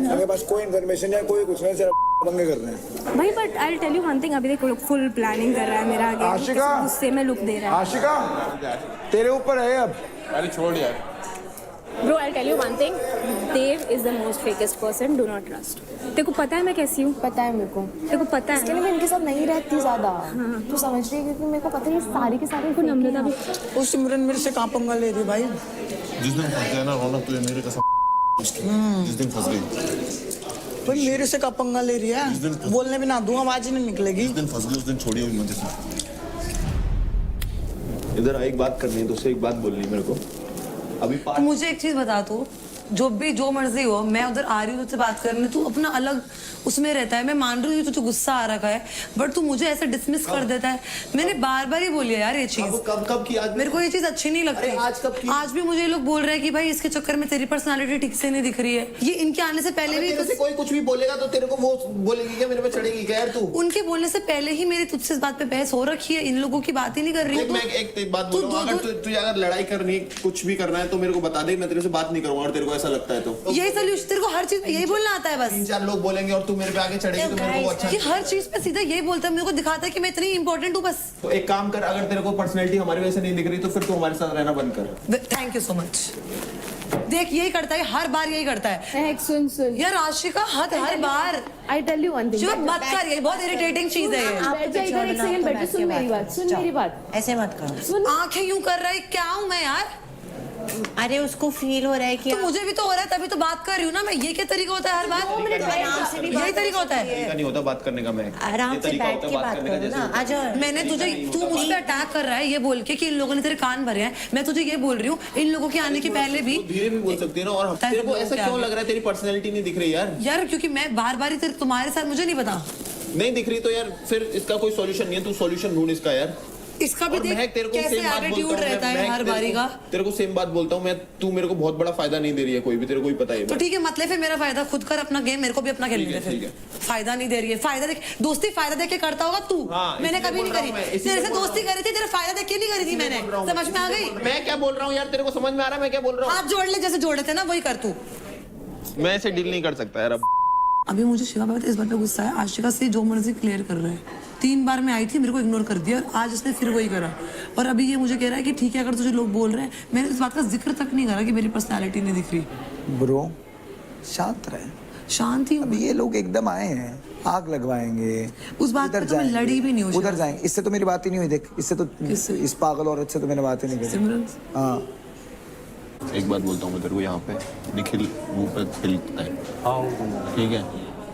मेरे पास कोई इन्फॉर्मेशन या कोई कुछ नहीं, सिर्फ पंगे कर रहे हैं भाई. But I will tell you one thing, अभी देखो फुल प्लानिंग कर रहा है मेरा आगे, आशिका गुस्से में लुक दे रहा है. आशिका तेरे ऊपर है अब। अरे छोड़ यार। Bro, I'll tell you one thing. Dave is the most fakest person. Do not trust. तेरे को पता है मैं कैसी हूँ? पता है मेरे को. तेरे को पता है? इसके लिए मैं इनके साथ नहीं रहती ज्यादा. तू समझ रही है, क्योंकि मेरे को पता है ये सारे के सारे को नम्रता भी. वो सिमरन मेरे से कहाँ पंगा ले रही भाई? जिस दिन फंस गया ना रौनक, तुझे मेरे कसम जिस दिन फंस गई भाई मेरे से कहाँ पंगा ले रही है? बोलने भी ना दूँ, आवाज ही नहीं निकलेगी. जिस दिन फंस गई उस दिन छोड़ी हुई मुझे से। इधर आ, एक बात करनी है तुझसे, एक बात बोलनी है मेरे को अभी। तो मुझे एक चीज बता, तू जो मर्जी हो, मैं उधर आ रही हूँ तुझसे बात करने, तू अपना अलग उसमें रहता है. मैं मान रही हूँ तुझे गुस्सा आ रखा है, बट तू मुझे ऐसे डिसमिस कर देता है. मैंने बार बार ही बोली है यार ये चीज. कब की? आज मेरे को ये चीज अच्छी नहीं लगती. आज कब की? आज भी मुझे लोग बोल रहे हैं कि भाई इसके चक्कर में तेरी पर्सनालिटी ठीक से नहीं दिख रही है. ये इनके आने से पहले भी कोई कुछ भी बोलेगा तो तेरे को वो बोलेगी क्या मेरे पे चढ़ेगी क्या यार तू? उनके बोलने से पहले ही मेरी तुझसे इस बात पे बहस हो रखी है. इन लोगों की बात ही नहीं कर रही हूँ. मैं एक बात बोल रहा हूँ, तुझे अगर लड़ाई करनी है, कुछ भी करना है तो मेरे को बता दे, मैं तेरे से बात नहीं करूंगा. और तेरे को ऐसा लगता है तो यही सोल्यूशन, तेरे को हर चीज में यही बोलना आता है. बस 3-4 लोग बोलेंगे और तू मेरे पे आगे चढ़ेगी तो मेरे को अच्छा ये हर चीज पे सीधा यही बोलता है, मेरे को दिखाता है कि मैं इतनी इंपॉर्टेंट हूँ. बस तो एक काम कर, अगर तेरे को पर्सनैलिटी हमारी वजह से नहीं दिख रही तो फिर तू हमारे साथ रहना बंद कर. Thank you so much. देख यही करता है, हर बार यही करता है. सुन यार आशिका हर बार. I tell you one thing. जो मत कर, ये बहुत इरिटेटिंग चीज है. बैठ जा इधर एक सेकंड, बैठ. सुन मेरी बात, सुन मेरी बात. ऐसे मत करो. सुन. आंखें यूं कर रहा है, क्या हूँ मैं यार? अरे उसको फील हो रहा है कि तो मुझे भी तो हो रहा है, तभी तो बात कर रही हूँ ना मैं. ये क्या तरीका होता है हर बार? यही तरीका होता है. तरीका नहीं होता बात करने का. मैं आराम से बैठ के बात करो ना. आ जाओ. मैंने तुझे, तू मुझ पे अटैक कर रहा है ये बोल के कि इन लोगों ने तेरे कान भरे हैं. मैं तुझे ये बोल रही हूँ, इन लोगों के आने के पहले भी धीरे भी बोल सकती है ना. और तेरे को ऐसा क्यों लग रहा है तेरी पर्सनैलिटी नहीं दिख रही यार? क्योंकि मैं बार बार ही तुम्हारे साथ, मुझे नहीं पता. नहीं दिख रही तो यार फिर इसका कोई सॉल्यूशन नहीं है. तू सॉल्यूशन ढूंढ इसका यार. इसका भी देख कैसे एटीट्यूड रहता है हर बारी का. तेरे को सेम बात बोलता हूँ मैं, तू मेरे को बहुत बड़ा फायदा नहीं दे रही है कोई भी, तेरे को ही पता है. तो ठीक है, मतलब फिर मेरा फायदा खुद कर अपना गेम, मेरे को भी अपना खेलने दे. फिर फायदा नहीं दे रही है. फायदा देख, दोस्ती फायदा देख के करता होगा तू. मैंने कभी नहीं करी. तेरे से दोस्ती करी थी, तेरा फायदा देख के नहीं करी थी मैंने. समझ में आ गई? मैं क्या बोल रहा हूँ यार, तेरे को समझ में आ रहा है मैं क्या बोल रहा हूँ? हाथ जोड़ ले जैसे जोड़े थे ना, वही कर तू. मैं ऐसे डील नहीं कर सकता यार. अब अभी मुझे शिवा बात इस बात पे गुस्सा है, आशिका से जो मर्जी क्लियर कर रहा है. 3 बार मैं आई थी, मेरे को इग्नोर कर दिया, और आज इसने फिर वही करा. और अभी ये मुझे कह रहा है कि ठीक है अगर तुझे लोग बोल रहे हैं. मैंने इस बात का जिक्र तक नहीं करा कि मेरी पर्सनालिटी नहीं दिख रही. ब्रो शांत रहे. शांति. अभी ये लोग एकदम आए हैं, आग लगवाएंगे. उस बात पर तो मैं लड़ी भी नहीं हूँ. उधर जाएंगे. इससे तो मेरी बात ही नहीं हुई. देख इससे तो, इस पागल औरत से तो मैंने बात ही नहीं करी. हाँ एक बात बोलता हूँ मैं तेरे को, यहाँ पे निखिल मुंह पे खिलता है, ठीक है?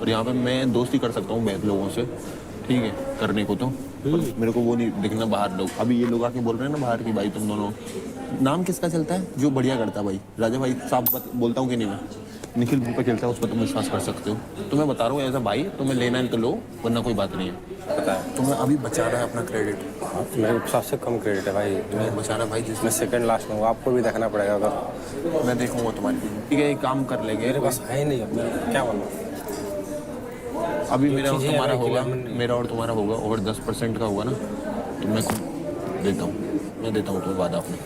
और यहाँ पे मैं दोस्ती कर सकता हूँ बहुत लोगों से, ठीक है, करने को तो. मेरे को वो नहीं दिखना बाहर लोग. अभी ये लोग आके बोल रहे हैं ना बाहर की, भाई तुम दोनों, नाम किसका चलता है जो बढ़िया करता है? भाई राजा भाई साहब बोलता हूँ कि नहीं मैं. निखिल मुंह पे खेलता है, उस पर तुम विश्वास कर सकते हो. तो मैं बता रहा हूँ एज अ भाई, तुम्हें लेना है तो लो, वरना कोई बात नहीं है. पता है तुम्हें अभी बचाना है अपना क्रेडिट. मेरे सबसे कम क्रेडिट है भाई. तुम्हें बचाना भाई, जिसमें सेकंड लास्ट में हूँ. आपको भी देखना पड़ेगा. अगर मैं देखूंगा तुम्हारी. ठीक है, एक काम कर लेंगे. मेरे पास है ही नहीं. क्या बोलूँ अभी मेरा और तुम्हारा होगा, मेरा और तुम्हारा होगा, और 10% का होगा ना तो मैं देता हूँ, मैं देता हूँ तुम्हें वादा अपना।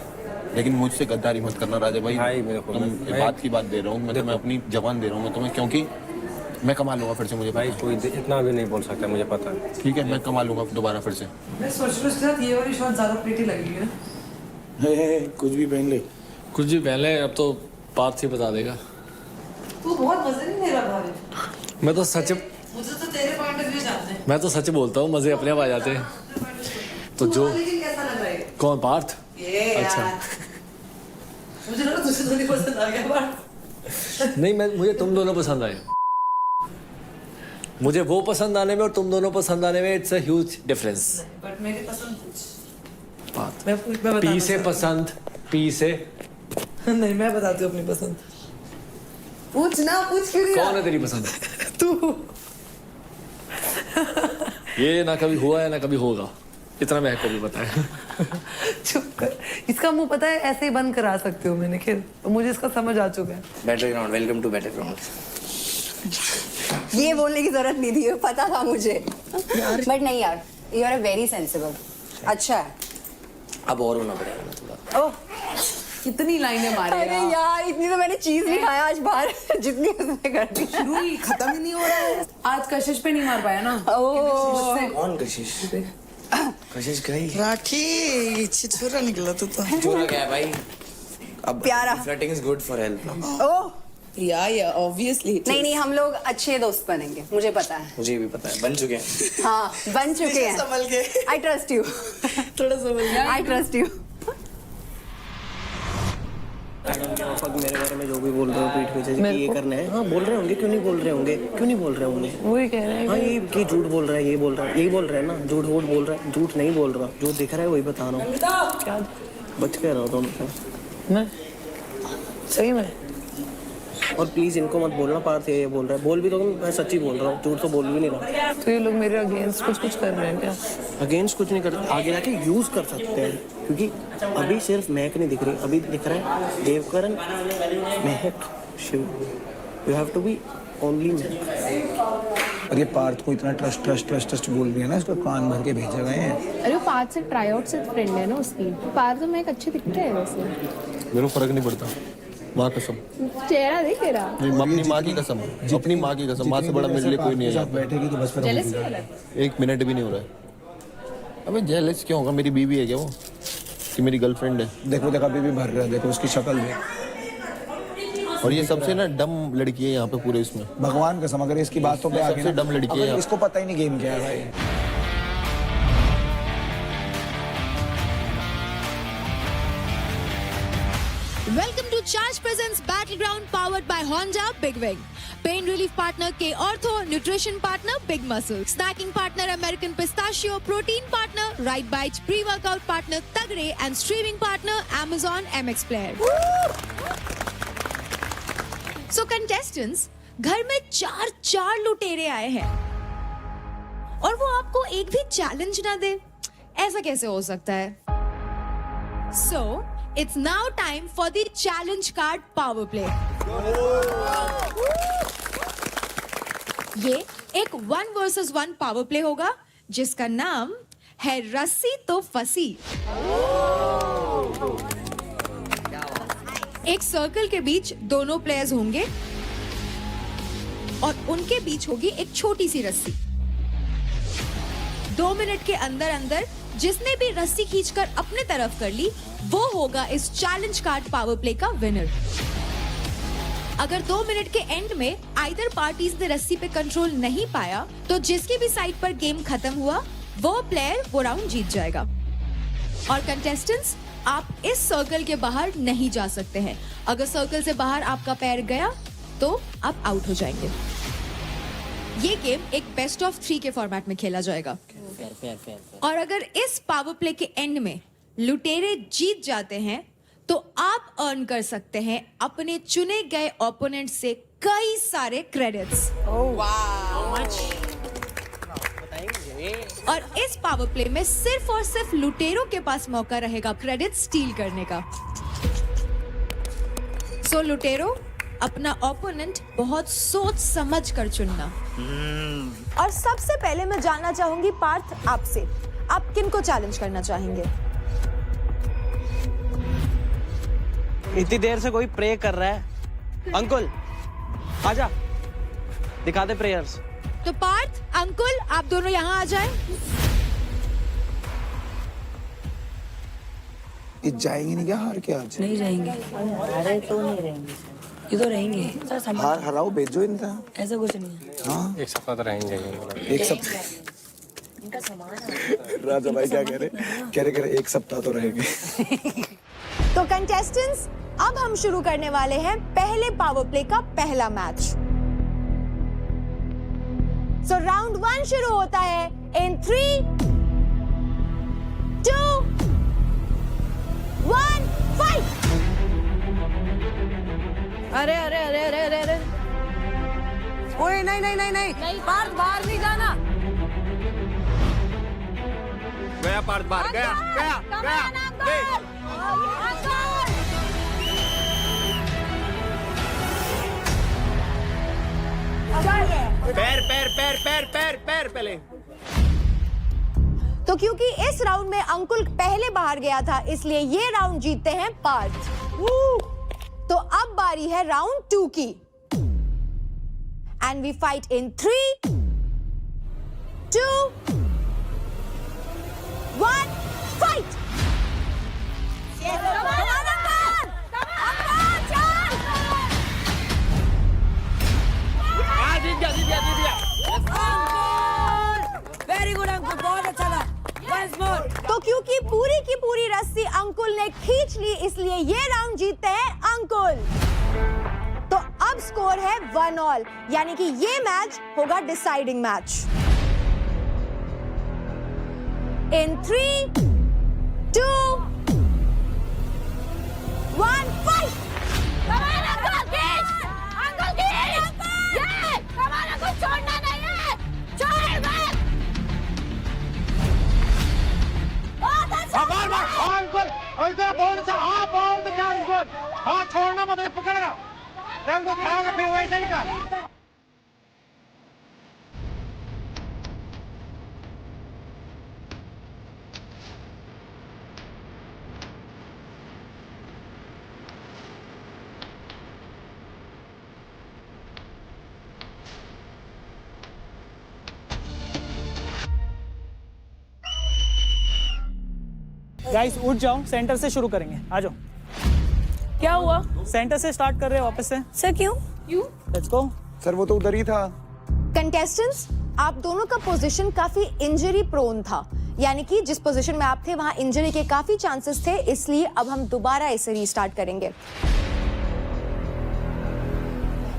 लेकिन मुझसे गद्दारी मत करना राजा भाई, तुम बात की बात दे रहा हूँ मैं तुम्हें, अपनी जबान दे रहा हूँ मैं तुम्हें, क्योंकि मैं कमा लूंगा फिर से, मुझे भाई कोई इतना भी नहीं बोल सकता, मुझे पता है। ठीक है, मैं कमा लूंगा दोबारा फिर से। मैं सोच रही हूँ उसके साथ ये वाली शॉट ज़्यादा प्रीटी लगेगी ना। कुछ भी पहन ले, कुछ भी पहले, अब तो पार्थ ही बता देगा। तू बहुत मजे नहीं ले रहा भाई। मैं तो सच मुझे तो तेरे पॉइंट ऑफ व्यू जानते हैं। मैं तो सच बोलता हूँ, मजे अपने आप आ जाते हैं। तो जो लेकिन कैसा लग रहा है? कौन पार्थ? ये अच्छा यार। मुझे लगा तुझे तो नहीं पसंद आ गया पार्थ। नहीं, मुझे तुम दोनों पसंद आए। मुझे वो पसंद आने में और तुम दोनों पसंद आने में it's a huge difference. But मेरी पसंद कुछ। बात मैं बताता पी से हूँ। पसंद, पी से नहीं, मैं बताती हूँ अपनी पसंद। पूछ ना, पूछ क्यों नहीं कौन रहा? है तेरी पसंद? तू। ये ना कभी हुआ है ना कभी होगा, इतना मैं कभी बताया। चुप कर। इसका मुंह पता है ऐसे ही बंद करा सकते हो मैं निखिल, तो मुझे इसका समझ आ चुका है। बैटरग्राउंड, वेलकम टू बैटरग्राउंड। ये बोलने की जरूरत नहीं थी, पता था मुझे। बट नहीं यार, यू आर वेरी सेंसिबल। अच्छा है। अब और होना पड़ेगा ना थोड़ा। ओह, कितनी लाइनें मारेगा। अरे यार, इतनी तो मैंने चीज नहीं खाया आज बाहर जितनी उसने कर दी। शुरू ही खत्म ही नहीं हो रहा है। आज कशिश पे नहीं मार पाया ना। ओह, कौन कशिश? कशिश गई। राखी छिछोरा निकला तू तो। जोरा गया भाई। अब प्यारा। Flirting is good for health. Oh, yeah obviously. नहीं हम लोग अच्छे दोस्त बनेंगे, मुझे पता है। मुझे भी पता है, बन चुके हैं। हाँ, बन चुके हैं। संभल के। I trust you. थोड़ा समझ गया। I trust you. मेरे बारे में जो भी बोल रहे हो पीठ पीछे कि ये करना है, हाँ बोल रहे होंगे, क्यों नहीं बोल रहे होंगे, क्यों नहीं बोल रहे होंगे? वही कह रहे हैं। हाँ ये कि झूठ बोल रहा है, ये बोल रहा है, यही बोल रहा है ना, झूठ वूठ बोल रहा है, झूठ नहीं बोल रहा, जो दिख रहा है वही बता रहा हूँ। क्या? बच के रहो तुम से। मैं सही में। और प्लीज इनको मत बोलना पार्थ ये बोल रहा है, बोल भी तो मैं सच्ची बोल रहा हूँ, झूठ तो बोल भी नहीं रहा। तो ये लोग मेरे अगेंस्ट कुछ कर रहे हैं क्या? अगेंस्ट कुछ नहीं करते, आगे जाके यूज कर सकते हैं, क्योंकि अभी सिर्फ महक नहीं दिख रही, अभी दिख रहा है Devkaran, Mahak, Shiv. You have to be only Mahak. और ये पार्थ को इतना ट्रस्ट बोल रही है ना, इसको कान भर के भेजे गए हैं। अरे वो पार्थ से ट्राई आउट से फ्रेंड है ना उसकी। पार्थ तो मैं एक अच्छे दिखते है वैसे। मेरे को फर्क नहीं पड़ता, माँ कसम। चेहरा देख तेरा। अपनी माँ की कसम, अपनी माँ की कसम, माँ से बड़ा मेरे लिए कोई नहीं है। बैठेगी तो बस फिर जेलस क्यों हो रहा है? 1 मिनट भी नहीं हो रहा है। अबे जेलस क्यों होगा, मेरी बीवी है क्या वो, कि मेरी गर्लफ्रेंड है? देखो अभी भी भर रहा है, देखो उसकी शक्ल देख। और ये सबसे ना डम लड़की है यहाँ पे पूरे इसमें, भगवान कसम, अगर इसकी बातों पे आके सबसे डम लड़की है। इसको पता ही नहीं गेम क्या है भाई। Welcome to Charge Presents Battleground powered by Honda Big Wing. Pain relief partner K Ortho, nutrition partner Big Muscle, snacking partner American Pistachio, protein partner Right Bites, pre-workout partner Tagre and streaming partner Amazon MX Player. So contestants, घर में चार लुटेरे आए हैं और वो आपको एक भी चैलेंज ना दे, ऐसा कैसे हो सकता है? So it's now time for the challenge card power play. ये एक 1 versus 1 पावर प्ले होगा जिसका नाम है रस्सी तो फंसी। एक सर्कल के बीच दोनों प्लेयर्स होंगे और उनके बीच होगी एक छोटी सी रस्सी। 2 मिनट के अंदर अंदर जिसने भी रस्सी खींचकर अपने तरफ कर ली वो होगा इस चैलेंज कार्ड पावर प्ले का विनर। अगर 2 मिनट के एंड में आइदर पार्टीज ने रस्सी पे कंट्रोल नहीं पाया तो जिसकी भी साइड पर गेम खत्म हुआ वो प्लेयर वो राउंड जीत जाएगा। और कंटेस्टेंट्स, आप इस सर्कल के बाहर नहीं जा सकते हैं। अगर सर्कल से बाहर आपका पैर गया तो आप आउट हो जाएंगे। ये गेम एक बेस्ट ऑफ 3 के फॉर्मेट में खेला जाएगा। और अगर इस पावर प्ले के एंड में लुटेरे जीत जाते हैं तो आप अर्न कर सकते हैं अपने चुने गए ओपोनेंट से कई सारे क्रेडिट्स। और इस पावर प्ले में सिर्फ और सिर्फ लुटेरों के पास मौका रहेगा क्रेडिट स्टील करने का। सो लुटेरो, अपना ओपोनेंट बहुत सोच समझ कर चुनना। और सबसे पहले मैं जानना चाहूंगी पार्थ आपसे, आप किन को चैलेंज करना चाहेंगे? इतनी देर से कोई प्रे कर रहा है। अंकुल आजा, दिखा दे प्रेयर्स। तो पार्थ, अंकुल, आप दोनों यहाँ आ जाएं। ये जाएंगे नहीं क्या हार के आज? नहीं जाएंगे। अरे तो नहीं रहेंगे, ये तो रहेंगे। हार हराओ भेजो इनका। ऐसा कुछ नहीं है। हाँ एक सप्ताह तो रहेंगे। एक सप्ताह। राजा भाई क्या कह रहे एक सप्ताह तो रहेंगे। तो कंटेस्टेंट्स, अब हम शुरू करने वाले हैं पहले पावर प्ले का पहला मैच। सो राउंड 1 शुरू होता है इन 3, 2, 1, फाइट। अरे अरे अरे अरे अरे अरे ओए नहीं नहीं नहीं नहीं पार्थ बाहर नहीं जाना। गया पार्थ बाहर, गया गया गया। पैर पैर पैर पैर पैर पैर पहले। तो क्योंकि इस राउंड में अंकुल पहले बाहर गया था, इसलिए ये राउंड जीतते हैं पार्थ। तो अब बारी है राउंड 2 की। And we fight in 3, 2, 1, fight. Very good Ankul, बहुत अच्छा था। Once more. तो क्योंकि पूरी की पूरी रस्सी अंकुल ने खींच ली, इसलिए ये राउंड जीतते हैं अंकुल। तो अब स्कोर है 1-1, यानी कि ये मैच होगा डिसाइडिंग मैच। इन 3, 2, 1, फाइट। छोड़ना नहीं है, छोड़ मत। अंकुल ऐसे बोल से हाँ बोल तो क्या अंकुल, हाँ छोड़ना मत, पकड़ना रंग को खाओगे फिर वैसे ही कर। गाइस उठ जाओ, सेंटर से शुरू करेंगे, आ जाओ। क्या हुआ? सेंटर से स्टार्ट कर रहे हैं वापस से। सर क्यों? Let's go. सर वो तो उधर ही था। कंटेस्टेंट्स, आप दोनों का पोजीशन काफी इंजरी प्रोन था, यानी कि जिस पोजीशन में आप थे वहां इंजरी के काफी चांसेस थे, इसलिए अब हम दोबारा इसे रीस्टार्ट करेंगे।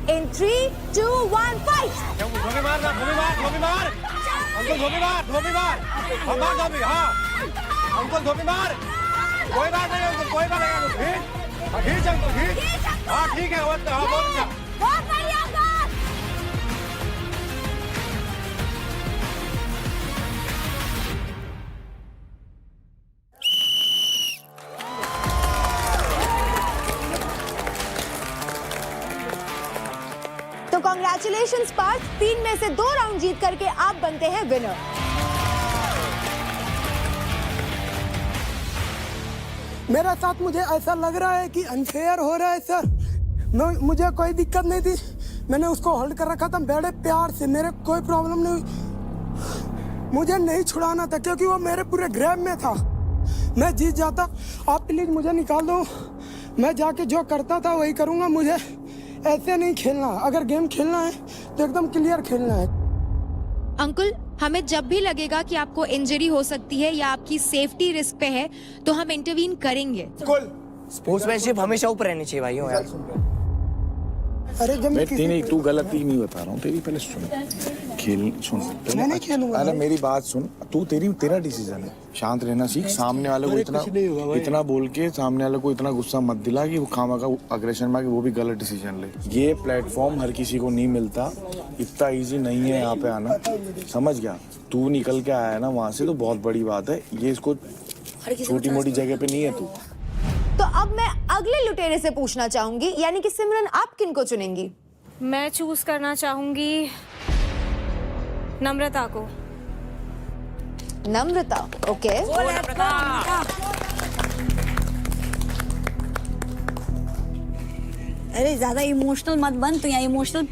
इन 3, 2, 1, फाइट। धोबी मार, धोबी मार, धोबी मार, अंकुल धोबी मार, धोबी मार, हम मार धोबी, हाँ अंकुल धोबी मार। कोई बात नहीं अंकुल, कोई बात नहीं अंकुल, खींच अंकुल खींच। हाँ ठीक है, हाँ बहुत अच्छा। बहुत बढ़िया अंकुल। तो कांग्रेचुलेशंस पार्थ, 3 में से 2 राउंड जीत करके आप बनते हैं विनर। मेरा साथ मुझे ऐसा लग रहा है कि अनफेयर हो रहा है सर। मुझे कोई दिक्कत नहीं थी, मैंने उसको होल्ड कर रखा था बड़े प्यार से, मेरे कोई प्रॉब्लम नहीं हुई। मुझे नहीं छुड़ाना था क्योंकि वो मेरे पूरे ग्रैब में था। मैं जीत जाता। आप प्लीज मुझे निकाल दो, मैं जाके जो करता था वही करूँगा। मुझे ऐसे नहीं खेलना, अगर गेम खेलना है तो एकदम क्लियर खेलना है। अंकुल, हमें जब भी लगेगा कि आपको इंजरी हो सकती है या आपकी सेफ्टी रिस्क पे है, तो हम इंटरवीन करेंगे। स्पोर्ट्समैनशिप हमेशा ऊपर रहनी चाहिए भाइयों यार। अरे जब मैं तेरी तू गलती नहीं बता रहा हूँ, तेरी पहले सुन, खेल सुन। मैं नहीं खेलूंगा। अरे मेरी बात सुन, तू तेरा डिसीजन है, शांत रहना सीख। सामने वाले को इतना बोल के सामने वाले को इतना गुस्सा मत दिला कि वो खामा का अग्रेशन में वो भी गलत डिसीजन ले। ये प्लेटफॉर्म हर किसी को नहीं मिलता, इतना इजी नहीं है यहाँ पे आना, समझ गया? तू निकल के आया ना वहाँ से तो बहुत बड़ी बात है। ये इसको छोटी मोटी जगह पे नहीं है तू। तो अब मैं अगले लुटेरे से पूछना चाहूंगी, यानी कि सिमरन आप किन को चुनेंगी? मैं चूज करना चाहूंगी नम्रता को। नम्रता, ओके। अरे ज्यादा इमोशनल मत बन, तो यहाँ इमोशनल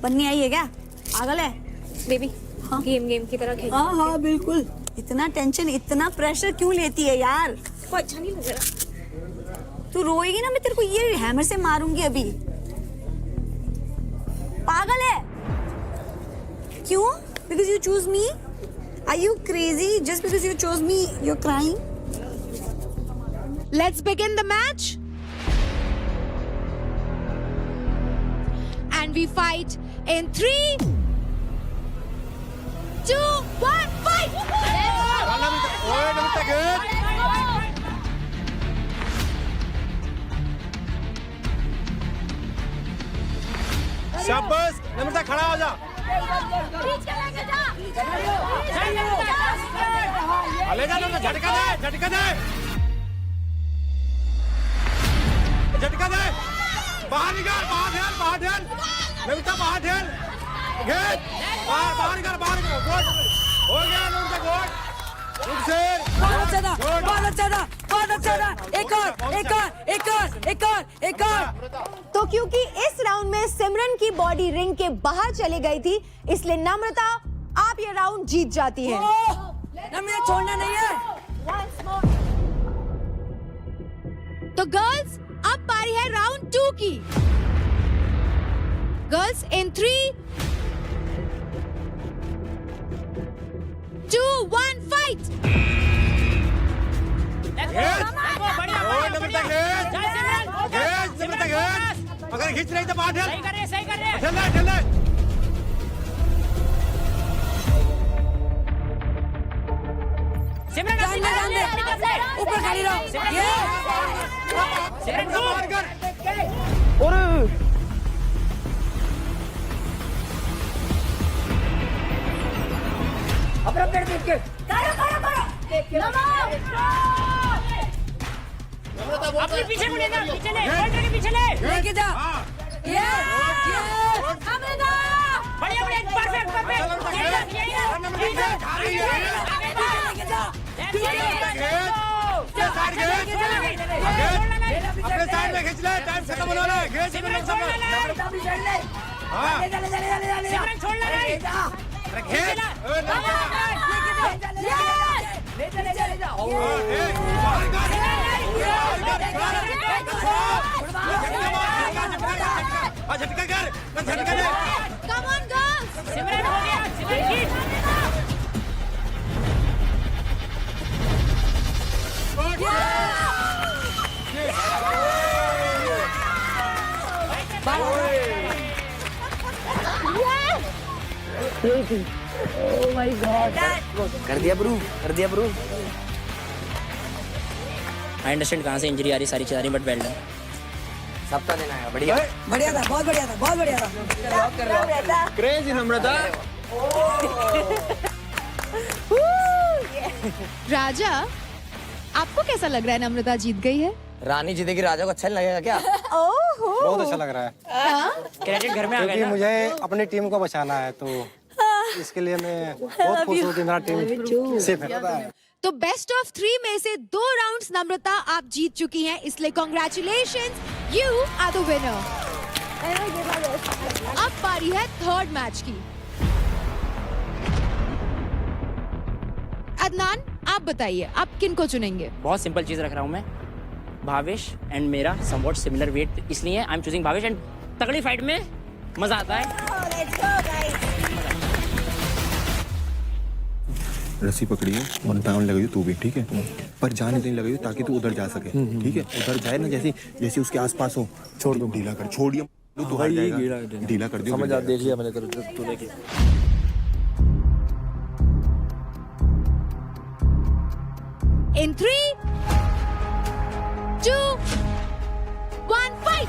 बननी आई है क्या? पागल है बेबी? हाँ, गेम की तरह खेल। हाँ हाँ बिल्कुल। इतना टेंशन, इतना प्रेशर क्यों लेती है यार? को अच्छा नहीं लग रहा। तू रोएगी ना, मैं तेरे को ये हैमर से मारूंगी अभी। पागल है क्यों? Because you choose me? Are you crazy? Just because you chose me, you're crying? Let's begin the match. And we fight in 3, 2, 1, fight! शाबाश नम्रता, खड़ा हो जा। ले जा नम्रता, झटका दे, झटका दे, झटका दे। बाहर निकाल, बाहर ठेल, बाहर ठेल। नम्रता बाहर ठेल, घेर, बाहर निकाल, बाहर निकाल। गोल हो गया नम्रता, गोल। उठ से। बहुत ज्यादा, बहुत ज्यादा, बहुत ज्यादा। एक और, एक और, एक और, एक और, एक और। तो क्योंकि इस राउंड में सिमरन की बॉडी रिंग के बाहर चली गई थी, इसलिए नम्रता आप ये राउंड जीत जाती हैं। नम्रता छोड़ना नहीं है। तो गर्ल्स, अब बारी है राउंड 2 की। Girls in 3, 2, 1 fight. अगर खींच रही तो बाहर ठेल। सही कर रहे, सही कर रहे। ठेल ले, ठेल ले। सिमरन जान दे, ऊपर खड़ी रहो। ये सिमरन को बाहर कर। अपना पेड़ देख के अपने पीछे मुड़े ना, पीछे ले, गोल्ड के पीछे ले। लेके जा। ये नम्रता बढ़िया बढ़िया, परफेक्ट परफेक्ट। अपने साइड में खींच ले, टाइम खत्म होने वाला है। घेर सिमरन सब लोग। हाँ। सिमरन छोड़ना नहीं। घेर। झटका कर, झटका दे। Come on girls. सिमरन हो गया, सिमरन खींच। Oh my God. कर दिया प्रूव, कर दिया प्रूव। आई अंडरस्टैंड कहाँ से इंजरी आ रही, सारी चीज़ आ रही, बट वेल डन। सबका देना है, बढ़िया। बढ़िया था, बहुत बढ़िया था, बहुत बढ़िया था। क्रेजी नम्रता। राजा, आपको कैसा लग रहा है नम्रता जीत गई है? रानी जीतेगी, राजा को अच्छा नहीं लगेगा क्या? बहुत अच्छा लग रहा है। क्रेडिट घर में आ क्योंकि गया ना। मुझे अपनी टीम को बचाना है, तो इसके लिए मैं बहुत खुश हूँ कि मेरा टीम सेफ है। तो बेस्ट ऑफ 3 में से 2 राउंड्स नम्रता आप जीत चुकी हैं, इसलिए congratulations, you are the winner. अब बारी है 3rd मैच की। अदनान, आप बताइए आप किन को चुनेंगे? बहुत सिंपल चीज रख रहा हूँ मैं, भावेश एंड मेरा समवॉट सिमिलर वेट, इसलिए I am choosing Bhavesh. And तगड़ी फाइट में मजा आता है। रस्सी पकड़ी है और टाउन लगाई तू भी, ठीक है, पर जाने नहीं लगाई ताकि तू उधर जा सके, ठीक है। उधर जाए ना, जैसे जैसे उसके आसपास हो, छोड़ दो, ढीला कर, छोड़िए तू हार जाएगा, ढीला कर दियो। समझ आ, देख लिया मैंने, कर तूने की। In 3, 2, 1 fight.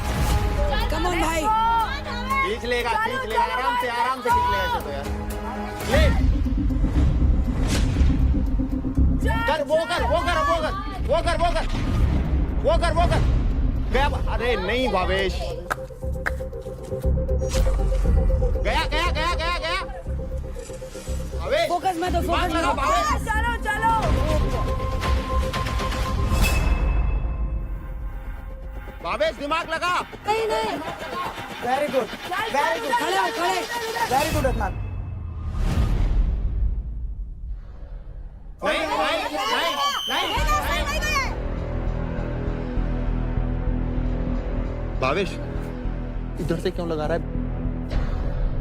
कम ऑन भाई। खींच लेगा, आराम से खींच लेगा ऐसे तो यार। ले कर, वो कर। वो कर गया। अरे नहीं भावेश, गया भावेश, फोकस में तो फोकस में चलो चलो भावेश दिमाग लगा। नहीं वेरी गुड खड़े वेरी गुड अदनान। नहीं भावेश इधर से क्यों लगा रहा है?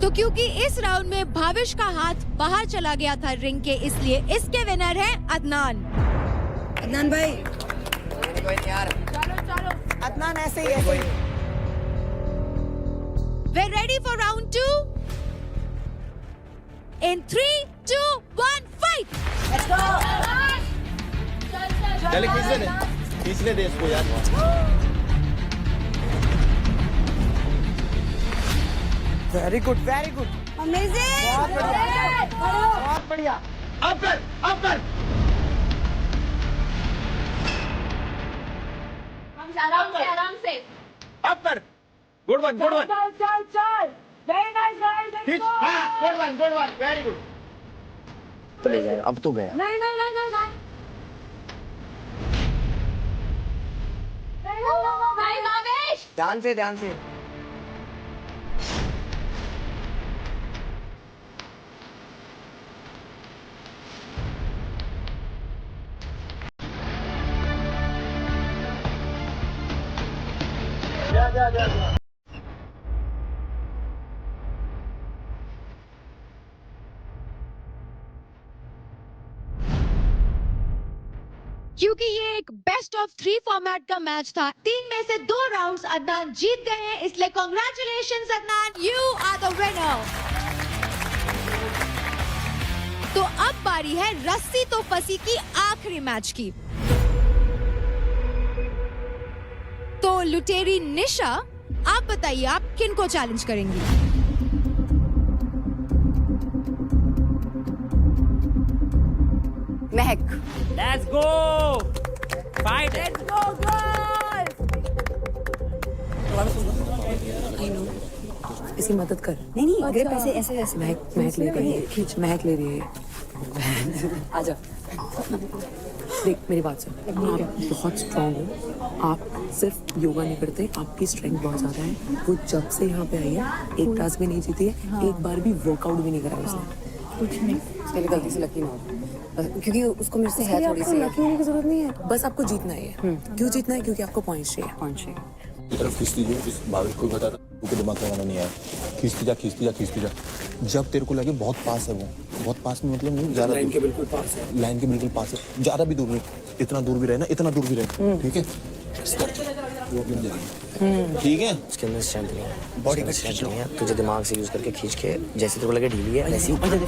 तो क्योंकि इस राउंड में भावेश का हाथ बाहर चला गया था रिंग के, इसलिए इसके विनर हैं अदनान। अदनान भाई चलो अदनान ऐसे ही We're ready for round 2. In 3, 2, 1, fight! Let's go! चल खींचने दे इसको यार। वेरी गुड अमेजिंग बहुत बढ़िया। अब कर आराम से अब कर। गुड वन चल very nice guys good one very good. तो ले जाए, अब तो गया। नहीं भावेश ध्यान से क्योंकि ये एक बेस्ट ऑफ 3 फॉर्मेट का मैच था, 3 में से 2 राउंड्स अदनान जीत गए हैं, इसलिए congratulations Adnan, you are the winner. तो अब बारी है रस्सी तो फंसी की आखिरी मैच की। तो लुटेरी निशा, आप बताइए आप किन को चैलेंज करेंगी? महक। Let's go! Fight! Let's go girls! इसकी मदद कर। नहीं ग्रिप ऐसे महक ले रही है, खींच, महक ले रही है। आजा, देख मेरी बात सुन, आप बहुत स्ट्रांग हो, आप सिर्फ योगा नहीं करते, आपकी स्ट्रेंथ बहुत ज्यादा है। वो जब से यहाँ पे आई है, एक टास्क भी नहीं जीती है, एक बार भी वर्कआउट भी नहीं करा उसने। कुछ नहीं, उसके लिए गलती से लकी ना हो, क्योंकि उसको मेरे से है थोड़ी सी लकी होने की जरूरत नहीं है, बस आपको जीतना है। क्यों जीतना है? क्योंकि आपको पॉइंट्स चाहिए। तरफ खींचती जो इस भावेश को बता तू दिमाग लगाना नहीं आया, खींचती जा। जब तेरे को लगे बहुत पास है, वो बहुत पास में मतलब नहीं ज्यादा, लाइन के बिल्कुल पास है, ज्यादा भी दूर नहीं, इतना दूर भी रहे ना, इतना दूर भी रहे, ठीक है? वो गिर जाएगी, ठीक है? उसके अंदर स्ट्रेंथ नहीं है, बॉडी में स्ट्रेंथ नहीं है, तुझे दिमाग से यूज करके खींच के, जैसे तेरे को लगे ढीली है वैसे ही ऊपर दे दे।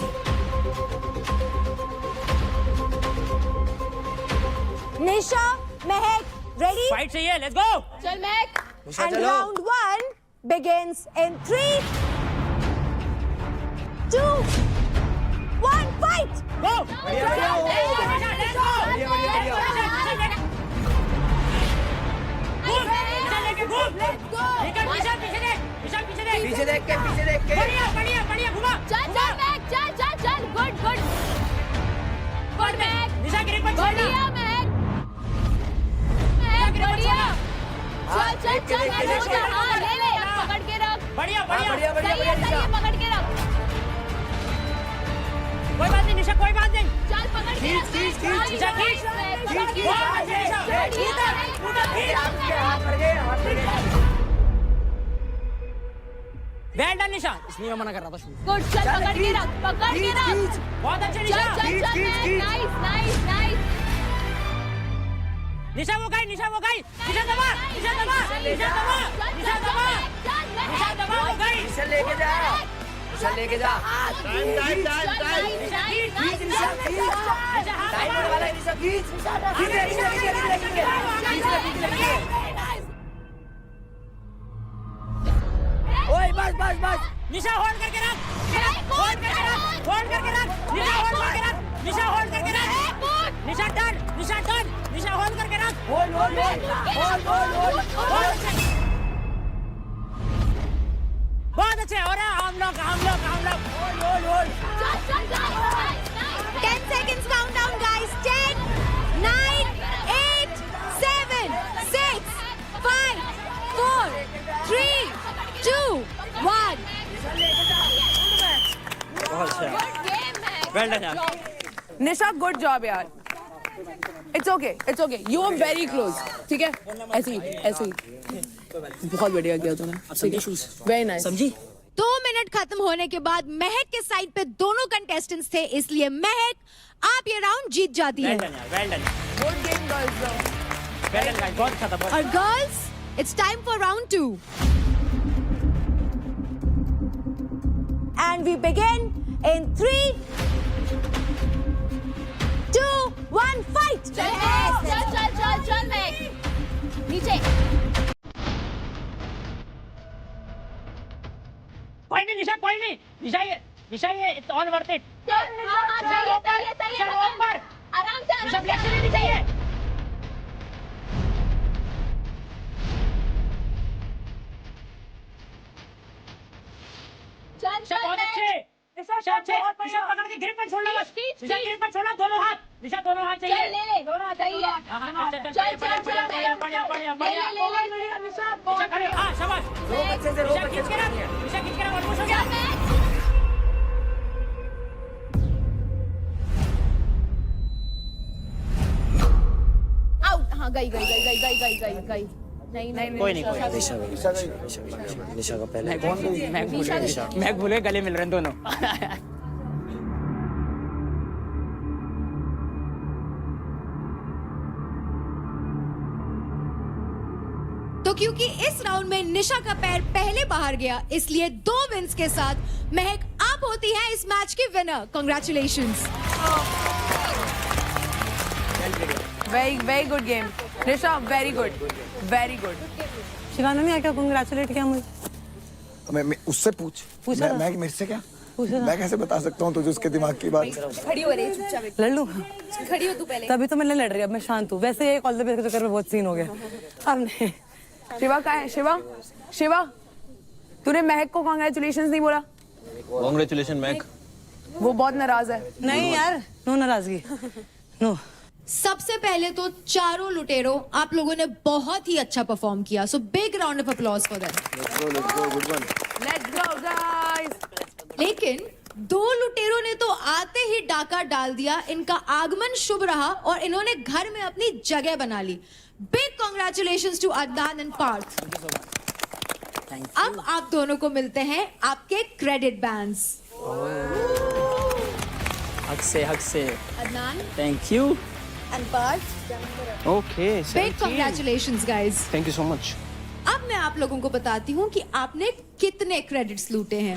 निशा, महक, ready? Fight चाहिए, let's go! चल महक And round 1 begins in 3, 2, 1, fight! Go! पीछे देख के बढ़िया घुमा। चल महक चल गुड महक निशा ग्रिप पर बढ़िया महक बढ़िया चल हाँ ले पकड़ के रख बढ़िया सही पकड़ के रख। कोई बात नहीं निशा, कोई बात नहीं, चल पकड़ के रख निशा वेल डन निशा, इसलिए मैं मना कर रहा था शुरू। गुड, चल पकड़ के रख बहुत अच्छे निशा। नाइस निशा वो गई निशा दबा हो गई। लेके जा ओए बस निशा होल्ड करके रख, निशा होल्ड करके रख, निशा टर्न, निशा होल्ड होल्ड करके रख, होल्ड होल्ड होल्ड होल्ड। बहुत अच्छे हो रहे हैं हम लोग hold hold hold. 10 seconds countdown, guys. 10, 9, 8, 7, 6, 5, 4, 3, 2, 1. बहुत अच्छा, वेल डन यार। निशा, गुड जॉब यार। It's okay, you are very close. ठीक है, ऐसे ही बहुत बढ़िया किया तूने। Very nice. समझी? 2 मिनट खत्म होने के बाद महक के साइड पे दोनों कंटेस्टेंट्स थे, इसलिए महक आप ये राउंड जीत जाती है। Well done, good game girls. Well done guys, बहुत अच्छा था। और girls, it's time for round 2। And we begin in 3, 2, 1, fight! चल महक, नीचे। कोई नहीं निशा, कोई नहीं निशा, ये इट्स ऑल वर्थ इट। चाहिए आराम से निशा ब्लैक से नहीं चाहिए। निशा बहुत अच्छे, निशा अच्छे, निशा पकड़ के ग्रिप में छोड़ना बस, निशा ग्रिप में छोड़ना, दोनों हाथ, निशा दोनों हाथ चाहिए, दोनों हाथ चाहिए। बढ़िया, निशा खड़े, हाँ शाबाश, निशा खींच के रख, ऑलमोस्ट हो गया। आउट। हाँ, गई। नहीं कोई नहीं निशा का पहले मैं भूले गले मिल रहे हैं दोनों। तो क्योंकि इस राउंड में निशा का पैर पहले बाहर गया, इसलिए 2 विन्स के साथ महक आप होती है इस मैच की winner. Congratulations. Very good game Nisha, very good. Shivana ने आके कांग्रेचुलेट किया मुझे। मैं उससे पूछ मैं मेरे से क्या मैं कैसे बता सकता हूँ तुझे उसके दिमाग की बात। खड़ी हो रही, चुपचाप लड़ लूं? खड़ी हो तू पहले। तभी तो मैं लड़ रही, अब मैं शांत हूँ। वैसे ये कॉल द बेस के चक्कर में बहुत सीन हो गया। अब नहीं। शिवा कहाँ है? शिवा तूने महक को कांग्रेचुलेशंस नहीं बोला? कांग्रेचुलेशन महक। वो बहुत नाराज है। नहीं यार, नो नाराजगी, नो। सबसे पहले तो चारों लुटेरों आप लोगों ने बहुत ही अच्छा परफॉर्म किया, so big round of applause for them. Let's go guys. लेकिन 2 लुटेरों ने तो आते ही डाका डाल दिया। इनका आगमन शुभ रहा और इन्होंने घर में अपनी जगह बना ली। Big congratulations to Adnan and Parth. अब आप दोनों को मिलते हैं आपके क्रेडिट बैंड्स। हक से Adnan, thank you and Parth, okay, big congratulations guys. Thank you so much. अब मैं आप लोगों को बताती हूँ कि आपने कितने क्रेडिट्स लूटे हैं।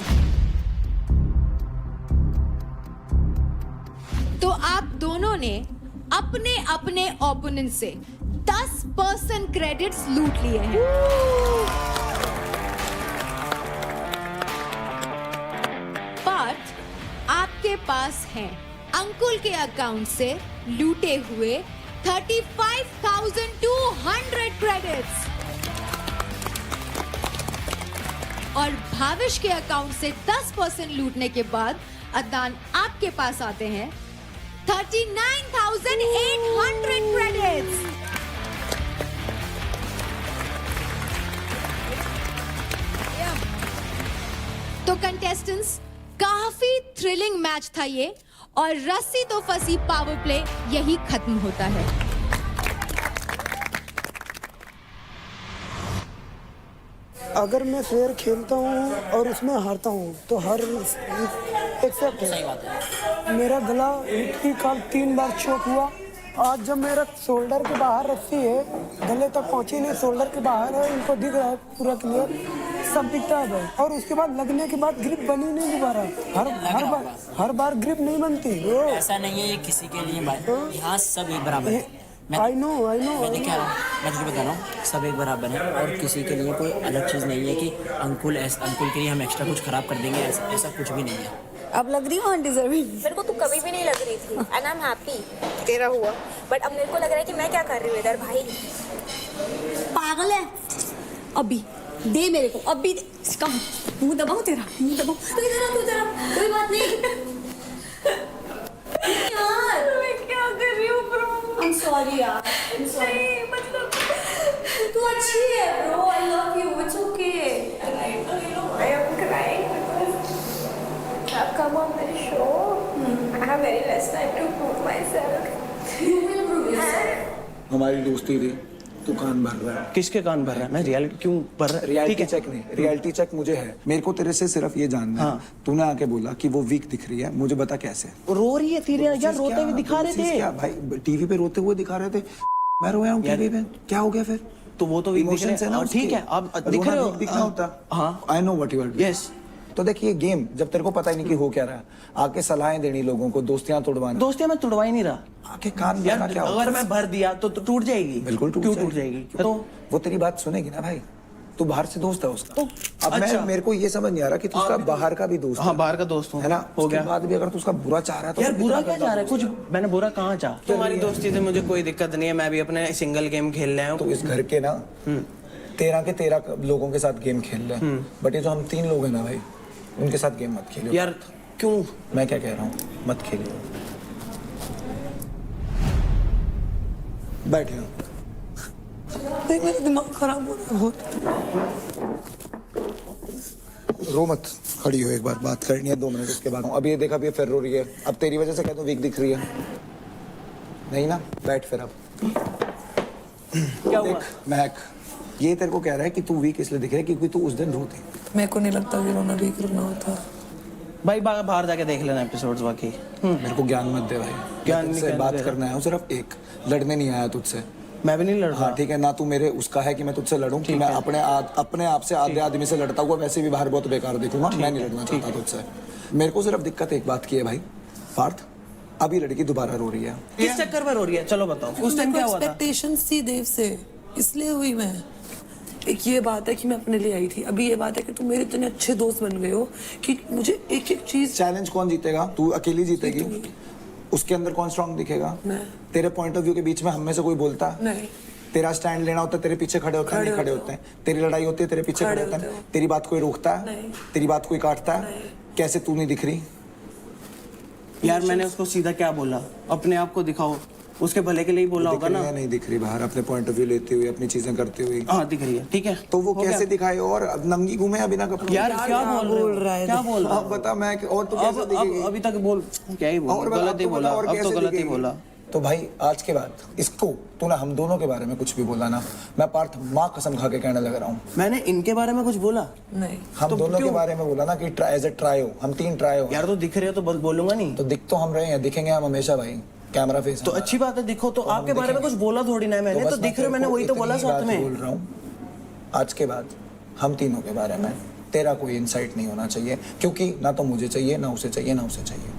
तो आप दोनों ने अपने अपने ओपोनेंट से 10% क्रेडिट्स लूट लिए हैं। पार्थ, आपके पास हैं अंकुल के अकाउंट से लूटे हुए 35,200 क्रेडिट्स और भाविश के अकाउंट से 10% लूटने के बाद अदनान आपके पास आते हैं 39,800 क्रेडिट्स। तो कंटेस्टेंट्स, काफी थ्रिलिंग मैच था ये और रस्सी तो फंसी पावर प्ले यही खत्म होता है। अगर मैं फेयर खेलता हूँ और उसमें हारता हूँ तो हर एक्सेप्ट है। मेरा गला हिट काल 3 बार चोक हुआ। आज जब मेरा शोल्डर के बाहर रस्सी है, गले तक पहुंची नहीं, शोल्डर के बाहर है, इनको दिख रहा है पूरा क्लियर, सब दिखता है भाई। और उसके बाद लगने के बाद ग्रिप बनी नहीं दोबारा। हर बार ग्रिप नहीं बनती। ऐसा नहीं है ये किसी के लिए भाई, यहाँ सब एक बराबर है। आई नो मैं क्या रहा हूँ, मैं तुझे बता रहा हूँ, सब एक बराबर है और किसी के लिए कोई अलग चीज़ नहीं है कि अंकुल के लिए हम एक्स्ट्रा कुछ खराब कर देंगे, ऐसा कुछ भी नहीं है। अब लग रही हूँ अनडिजर्विंग। मेरे को तू कभी भी नहीं लग रही थी एंड आई एम हैप्पी तेरा हुआ, बट अब मेरे को लग रहा है कि मैं क्या कर रही हूँ इधर भाई। पागल है, अभी दे मेरे को, अभी दे। इसका मुंह दबाओ, तेरा मुंह दबाओ। तू इधर आ, कोई बात नहीं यार। मैं क्या कर रही हूँ ब्रो? आई एम सॉरी यार, नहीं मतलब तू अच्छी है bro, I love you, it's okay. I am crying because I've come on this show. I have very less time to prove myself. You will prove yourself. हमारी दोस्ती थी, तू कान भर रहा है। किसके कान भर रहा है? मैं रियलिटी क्यों भर रहा है? रियलिटी चेक नहीं, रियलिटी चेक मुझे है। मेरे को तेरे से सिर्फ ये जानना है, तूने आके बोला कि वो वीक दिख रही है, मुझे बता कैसे? रो रही है तेरे यार, रोते हुए दिखा रहे थे। क्या भाई टीवी पे रोते हुए दिखा रहे थे? मैं रोया हूँ टीवी पे, क्या हो गया फिर? तो वो तो वीक दिख रहे हैं। ठीक है, अब दिख रहे हो। दिखना होता। हाँ, I know what you are doing. Yes. तो देखिए गेम, जब तेरे को पता ही नहीं कि हो क्या रहा है, आके सलाहें देनी लोगों को, दोस्तियां तोड़वाना। दोस्तियां मैं तोड़वा ही नहीं रहा। आके कान यार, क्या अगर मैं भर दिया तो टूट जाएगी। बिल्कुल क्यों टूट जाएगी? तो वो तेरी बात सुनेगी ना भाई, तू बाहर से दोस्त है उसका। तो अब अच्छा। मेरे को ये समझ नहीं आ रहा कि तू उसका बाहर का भी दोस्त है। हाँ, बाहर का दोस्त हूँ, है ना? हो गया। उसके बाद भी अगर तू उसका बुरा चाह रहा है तो यार फिर बुरा कितना क्या चाह रहा है? कुछ मैंने बुरा कहाँ चाहा? तुम्हारी यार। दोस्ती से मुझे कोई दिक्कत नहीं है, मैं भी अपने सिंगल गेम खेल रहा हूँ। तो इस घर के ना 13 लोगों के साथ गेम खेल रहे हैं, बट ये जो हम 3 लोग हैं ना भाई, उनके साथ गेम मत खेलियो। यार क्यों? मैं क्या कह रहा हूँ, मत खेलियो। बैठ यहाँ। मेरा दिमाग खराब हो रहा है बहुत। रो मत, खड़ी हो, एक बार बात करनी है 2 मिनट, उसके बाद। अब ये देखा, अब ये फिर रो रही है, अब तेरी वजह से कह दो वीक दिख रही है, नहीं ना? बैठ फिर अब। क्या हुआ? महक, ये तेरे को कह रहा है कि तू वीक इसलिए दिख रहा है क्योंकि तू उस दिन रोती। मेरे को नहीं लगता कि रोना वीक रोना होता। भाई बाहर जाके देख लेना एपिसोड्स बाकी। मेरे को ज्ञान मत दे भाई, ज्ञान से बात करना है सिर्फ, एक लड़ने नहीं आया तुझसे। मैं भी नहीं लड़ रहा। हाँ ठीक है ना, तू मेरे उसका है कि मैं तुझसे लड़ूं, कि मैं अपने आप से आधे आदमी से लड़ता हुआ वैसे भी बाहर बहुत बेकार दिखूंगा। मैं नहीं लड़ना चाहता तुझसे। मेरे को सिर्फ दिक्कत एक बात की है भाई पार्थ, अभी लड़की दोबारा रो रही है। किस चक्कर में रो रही है? चलो बताओ, उस टाइम क्या हुआ था? एक्सपेक्टेशंस थी देव से, इसलिए हुई मैं। एक ये बात है कि मैं अपने लिए आई थी, अभी ये बात है कि तुम मेरे इतने अच्छे दोस्त बन गए हो कि मुझे एक एक चीज। चैलेंज कौन जीतेगा? तू अकेली जीतेगी? उसके अंदर कौन स्ट्रांग दिखेगा? मैं। तेरे पॉइंट ऑफ व्यू के बीच में हम में से कोई बोलता? नहीं। तेरा स्टैंड लेना होता है, तेरे पीछे खड़े होते हैं, नहीं खड़े होते हैं। तेरी लड़ाई होती है, तेरे पीछे खड़े होते हैं। तेरी बात कोई रोकता है? तेरी बात कोई काटता है? कैसे तू नहीं दिख रही? यार मैंने उसको सीधा क्या बोला? अपने आप को दिखाओ, उसके भले के लिए ही बोला होगा ना। नहीं दिख रही बाहर, अपने पॉइंट ऑफ व्यू लेती हुई, अपनी चीजें करती हुई। हाँ दिख रही है, ठीक है। तो वो कैसे दिखाए? और अब नंगी घूमे अभी ना कपड़े? यार क्या बोल रहा है? क्या बोल रहा है? अब बता मैं, और तू कैसे दिखेगी? अभी तक बोल, क्या ही बोल, गलत ही बोला, अब तो गलत ही बोला। तो भाई आज के बाद इसको तू ना हम दोनों के बारे में कुछ भी बोला ना, मैं पार्थ माँ कसम खा के कहने लग रहा हूँ। मैंने इनके बारे में कुछ बोला नहीं? हम दोनों के बारे में बोला ना कि एज ए ट्रायो, हम 3 ट्रायो। यार तो दिख रहे हो तो बस बोलूंगा नहीं। तो दिख तो हम रहे हैं, दिखेंगे हम हमेशा भाई, कैमरा फेस। तो अच्छी बात है, दिखो। तो आपके बारे में कुछ बोला थोड़ी ना मैंने, तो दिख रहे हो, मैंने वही तो बोला साथ में। बोल रहा हूँ आज के बाद हम तीनों के बारे में तेरा कोई इंसाइट नहीं होना चाहिए, क्योंकि ना तो मुझे चाहिए, ना उसे चाहिए, ना उसे चाहिए।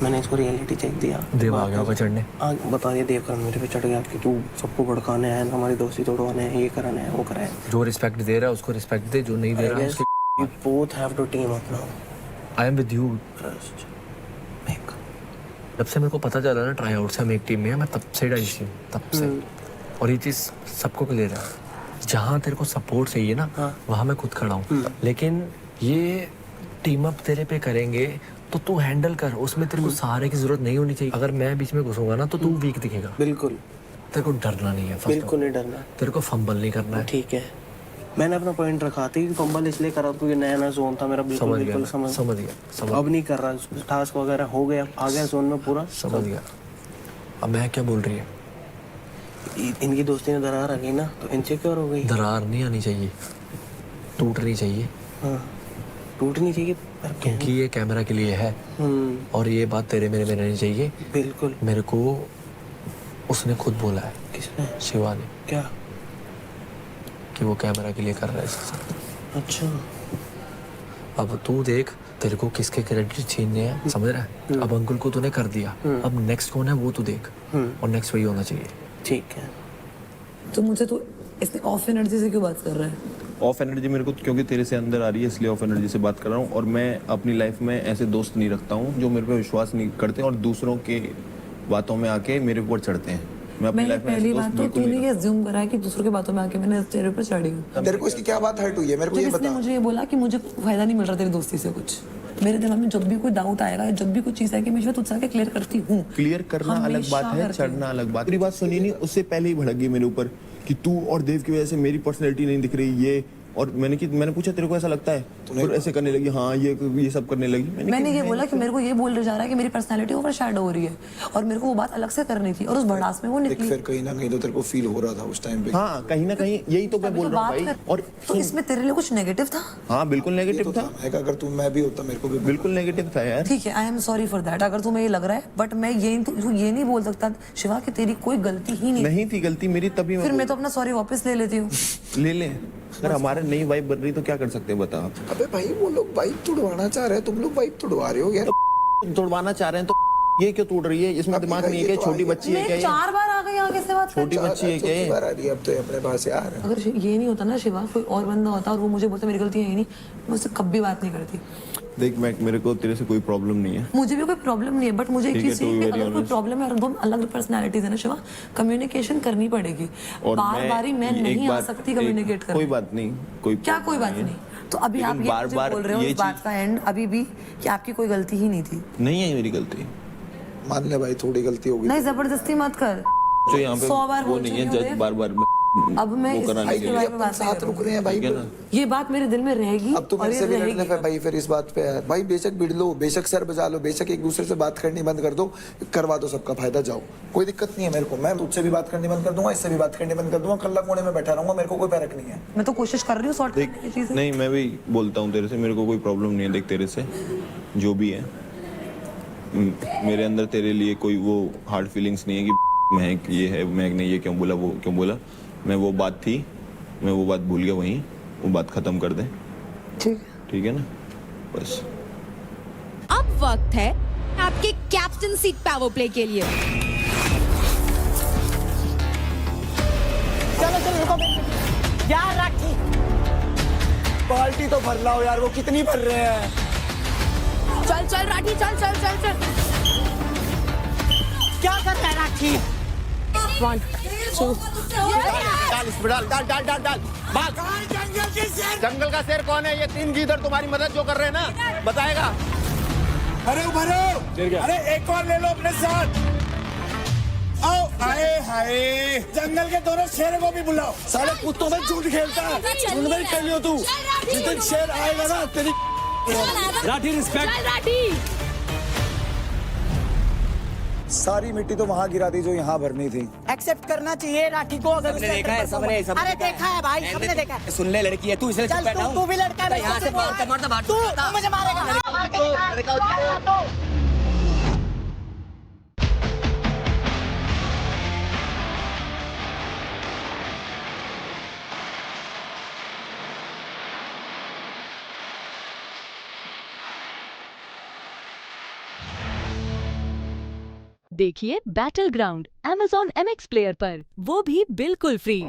मैंने इसको रियलिटी चेक दिया। देव आ गया चढ़ने। बता दिया, देव मेरे पे चढ़ गया कि तू सबको भड़काने है, हमारी दोस्ती तोड़वाने है, ये कराना है, वो कराना है। जो रिस्पेक्ट दे रहा है उसको रिस्पेक्ट दे, जो नहीं दे रहा है उसके। You both have to team up now. I am with you. जब से मेरे को पता चला ना ट्राई आउट से हम एक टीम में हैं, मैं तब से डाली थी, तब से। और ये चीज़ सबको क्लियर है, जहाँ तेरे को सपोर्ट चाहिए ना, वहाँ मैं खुद खड़ा हूँ। लेकिन ये टीम अप तेरे पे करेंगे तो तू हैंडल कर, उसमें तेरे को सहारे की जरूरत नहीं होनी चाहिए। अगर मैं बीच में घुसूंगा ना तो तू वीक दिखेगा। बिल्कुल। तेरे को डरना नहीं है, बिल्कुल नहीं डरना। तेरे को फंबल नहीं करना है। ठीक है, मैंने अपना पॉइंट रखा था कि फंबल इसलिए करा क्योंकि नया जोन था मेरा। बिल्कुल समझ गया। अब नहीं कर रहा, टास्क वगैरह हो गया, आ गया जोन में पूरा। समझ गया। अब मैं क्या बोल रही है, इनकी दोस्ती में दरार आ गई ना, तो इनसिक्योर हो गई। दरार नहीं आनी चाहिए, टूटनी चाहिए। हाँ, टूटनी चाहिए क्योंकि ये कैमरा के लिए है। और ये बात तेरे मेरे में रहनी चाहिए। बिल्कुल। मेरे को उसने खुद बोला है। किसने? शिवा ने। क्या? कि वो कैमरा के लिए कर रहा है इसके साथ। अच्छा। अब तू देख, तेरे को किसके क्रेडिट छीनने हैं, समझ रहा है? अब अंकुल को तूने कर दिया, अब नेक्स्ट कौन है वो तू देख, और नेक्स्ट वही होना चाहिए। ठीक है। तो मुझे तो इसने ऑफ एनर्जी से क्यों बात कर रहा है? ऑफ एनर्जी मेरे को क्योंकि तेरे से अंदर आ रही है इसलिए ऑफ एनर्जी से बात कर रहा हूँ। और मैं अपनी लाइफ में ऐसे दोस्त नहीं रखता हूँ जो मेरे पे विश्वास नहीं करते और दूसरों के बातों में आके मेरे ऊपर चढ़ते हैं। मैं अपनी लाइफ में पहली बात तो तूने ये अज्यूम करा है कि दूसरों की बातों में आके मैंने तेरे ऊपर चढ़ी हूँ। तेरे को इसकी क्या बात हर्ट हुई है मेरे को ये इसने बता। मुझे ये बोला कि मुझे फायदा नहीं मिल रहा तेरी दोस्ती से कुछ। मेरे दिमाग में जब भी कोई डाउट आएगा, जब भी कोई चीज आएगी, मैं तुझसे आके क्लियर करती हूँ। क्लियर करना अलग बात है, चढ़ना अलग बात। तेरी बात सुनी नहीं, उससे पहले ही भड़क गई मेरे ऊपर कि तू और देव की वजह से मेरी पर्सनैलिटी नहीं दिख रही ये। और मैंने पूछा तेरे को ऐसा लगता है? तो ऐसे करने लगी, हाँ ये सब करने लगी। मैंने ये बोला कि मेरे को ये बोल जा रहा है कि मेरी पर्सनालिटी ओवरशैडो हो रही है और मेरे को वो बात अलग से करनी थी और उस भड़ास में वो निकली। फिर कहीं ना कहीं तो तेरे को फील हो रहा था उस टाइम पे। हाँ कहीं ना कहीं यही तो मैं बोल रहा हूँ भाई। और तो इसमें तेरे लिए कुछ नेगेटिव था? हाँ बिल्कुल नेगेटिव था। अगर तू मैं भी होता मेरे को भी बिल्कुल नेगेटिव था यार। ठीक है, I am sorry for that अगर तुम्हें ये लग रहा है, बट मैं ये नहीं बोल सकता शिवा कि तेरी कोई गलती ही नहीं थी। गलती मेरी तभी फिर मैं तो अपना सॉरी वापस ले लेती हूँ। ले अगर हमारे नई वाइफ बन रही तो क्या कर सकते हैं बता आप? अबे भाई वो लोग वाइफ तुड़वाना चाह रहे हैं, तुम लोग वाइफ तुड़वा रहे हो यार। तुड़वाना चाह रहे हैं तो ये क्यों टूट रही है? इसमें दिमाग नहीं है क्या? छोटी बच्ची है क्या? 4 बार आ गई आगे से बात। छोटी बच्ची है क्या? बार आ रही है अब तो अपने पास यार। अगर ये नहीं होता ना शिवा, कोई और बंदा होता और वो मुझे बोलता मेरी गलती है ही नहीं, मैं उससे कभी बात नहीं करती। देख मेरे को तेरे से कोई प्रॉब्लम नहीं है। मुझे भी कोई प्रॉब्लम नहीं है, बट मुझे एक चीज चाहिए कि अगर कोई प्रॉब्लम है और दो अलग पर्सनालिटीज है ना शिवा, कम्युनिकेशन करनी पड़ेगी। बार-बार मैं नहीं आ सकती कम्युनिकेट करने। कोई बात नहीं। क्या कोई बात नहीं? तो अभी आप ये मुझे बोल रहे हो इस बात का एंड अभी भी कि आपकी कोई गलती ही नहीं थी? नहीं है मेरी गलती। मान ले भाई थोड़ी गलती होगी। नहीं जबरदस्ती मत कर। जो यहाँ पे 100 बार वो नहीं है जज बार अब मैं इस बात पे बात साथ रुक रहे हैं भाई। ये बात मेरे दिल में रहेगी। अब तो मेरे से भी लड़ने पे भाई फिर इस बात पे है भाई। बेशक भिड़ लो, बेशक सर बजा लो, बेशक एक दूसरे से बात करनी बंद कर दो, करवा दो सबका फायदा, जाओ कोई दिक्कत नहीं है मेरे को। मैं तुझसे भी बात करनी बंद कर दूंगा, इससे भी बात करनी बंद कर दूंगा, कल्ला कोने में बैठा रहूंगा, मेरे को कोई फर्क नहीं है। मैं तो कोशिश कर रही हूँ सॉर्ट करने की चीजें। नहीं मैं भी बोलता हूँ तेरे से, मेरे को कोई प्रॉब्लम नहीं है। देख तेरे से जो भी है मेरे अंदर तेरे लिए कोई वो हार्ड फीलिंग्स नहीं है कि महक ये है, महक ने ये क्यों बोला, वो क्यों बोला। मैं वो बात थी, मैं वो बात भूल गया, वहीं वो बात खत्म कर दे। ठीक है ना? बस अब वक्त है आपके कैप्टनसी पावर प्ले के लिए। चलो रुको यार, राखी बाल्टी तो भर लाओ यार, वो कितनी भर रहे हैं। चल राठी चल। क्या कर रहा है राखी? 1 2 डाल भाग। जंगल का शेर कौन है? ये 3 गीदड़ तुम्हारी मदद जो कर रहे हैं ना, बताएगा। अरे अरे एक और ले लो अपने साथ। आओ हाय जंगल के दोनों शेरों को भी बुलाओ। साले कुत्तों में झूठ खेलता है, झूठ में खेल लियो तू। जिस दिन शेर आएगा ना तेरी राठी रिस्पेक्ट। सारी मिट्टी तो वहाँ गिरा दी जो यहाँ भरनी थी। एक्सेप्ट करना चाहिए राठी को। अगर सबने देखा है, सबने अरे देखा है भाई, सबने देखा है। सुन ले लड़की है तू, इसलिए चुप बैठा हूं। तू भी लड़का है, यहाँ से मारता तू मुझे मारेगा। देखिए battle ground Amazon MX player पर, वो भी बिल्कुल फ्री।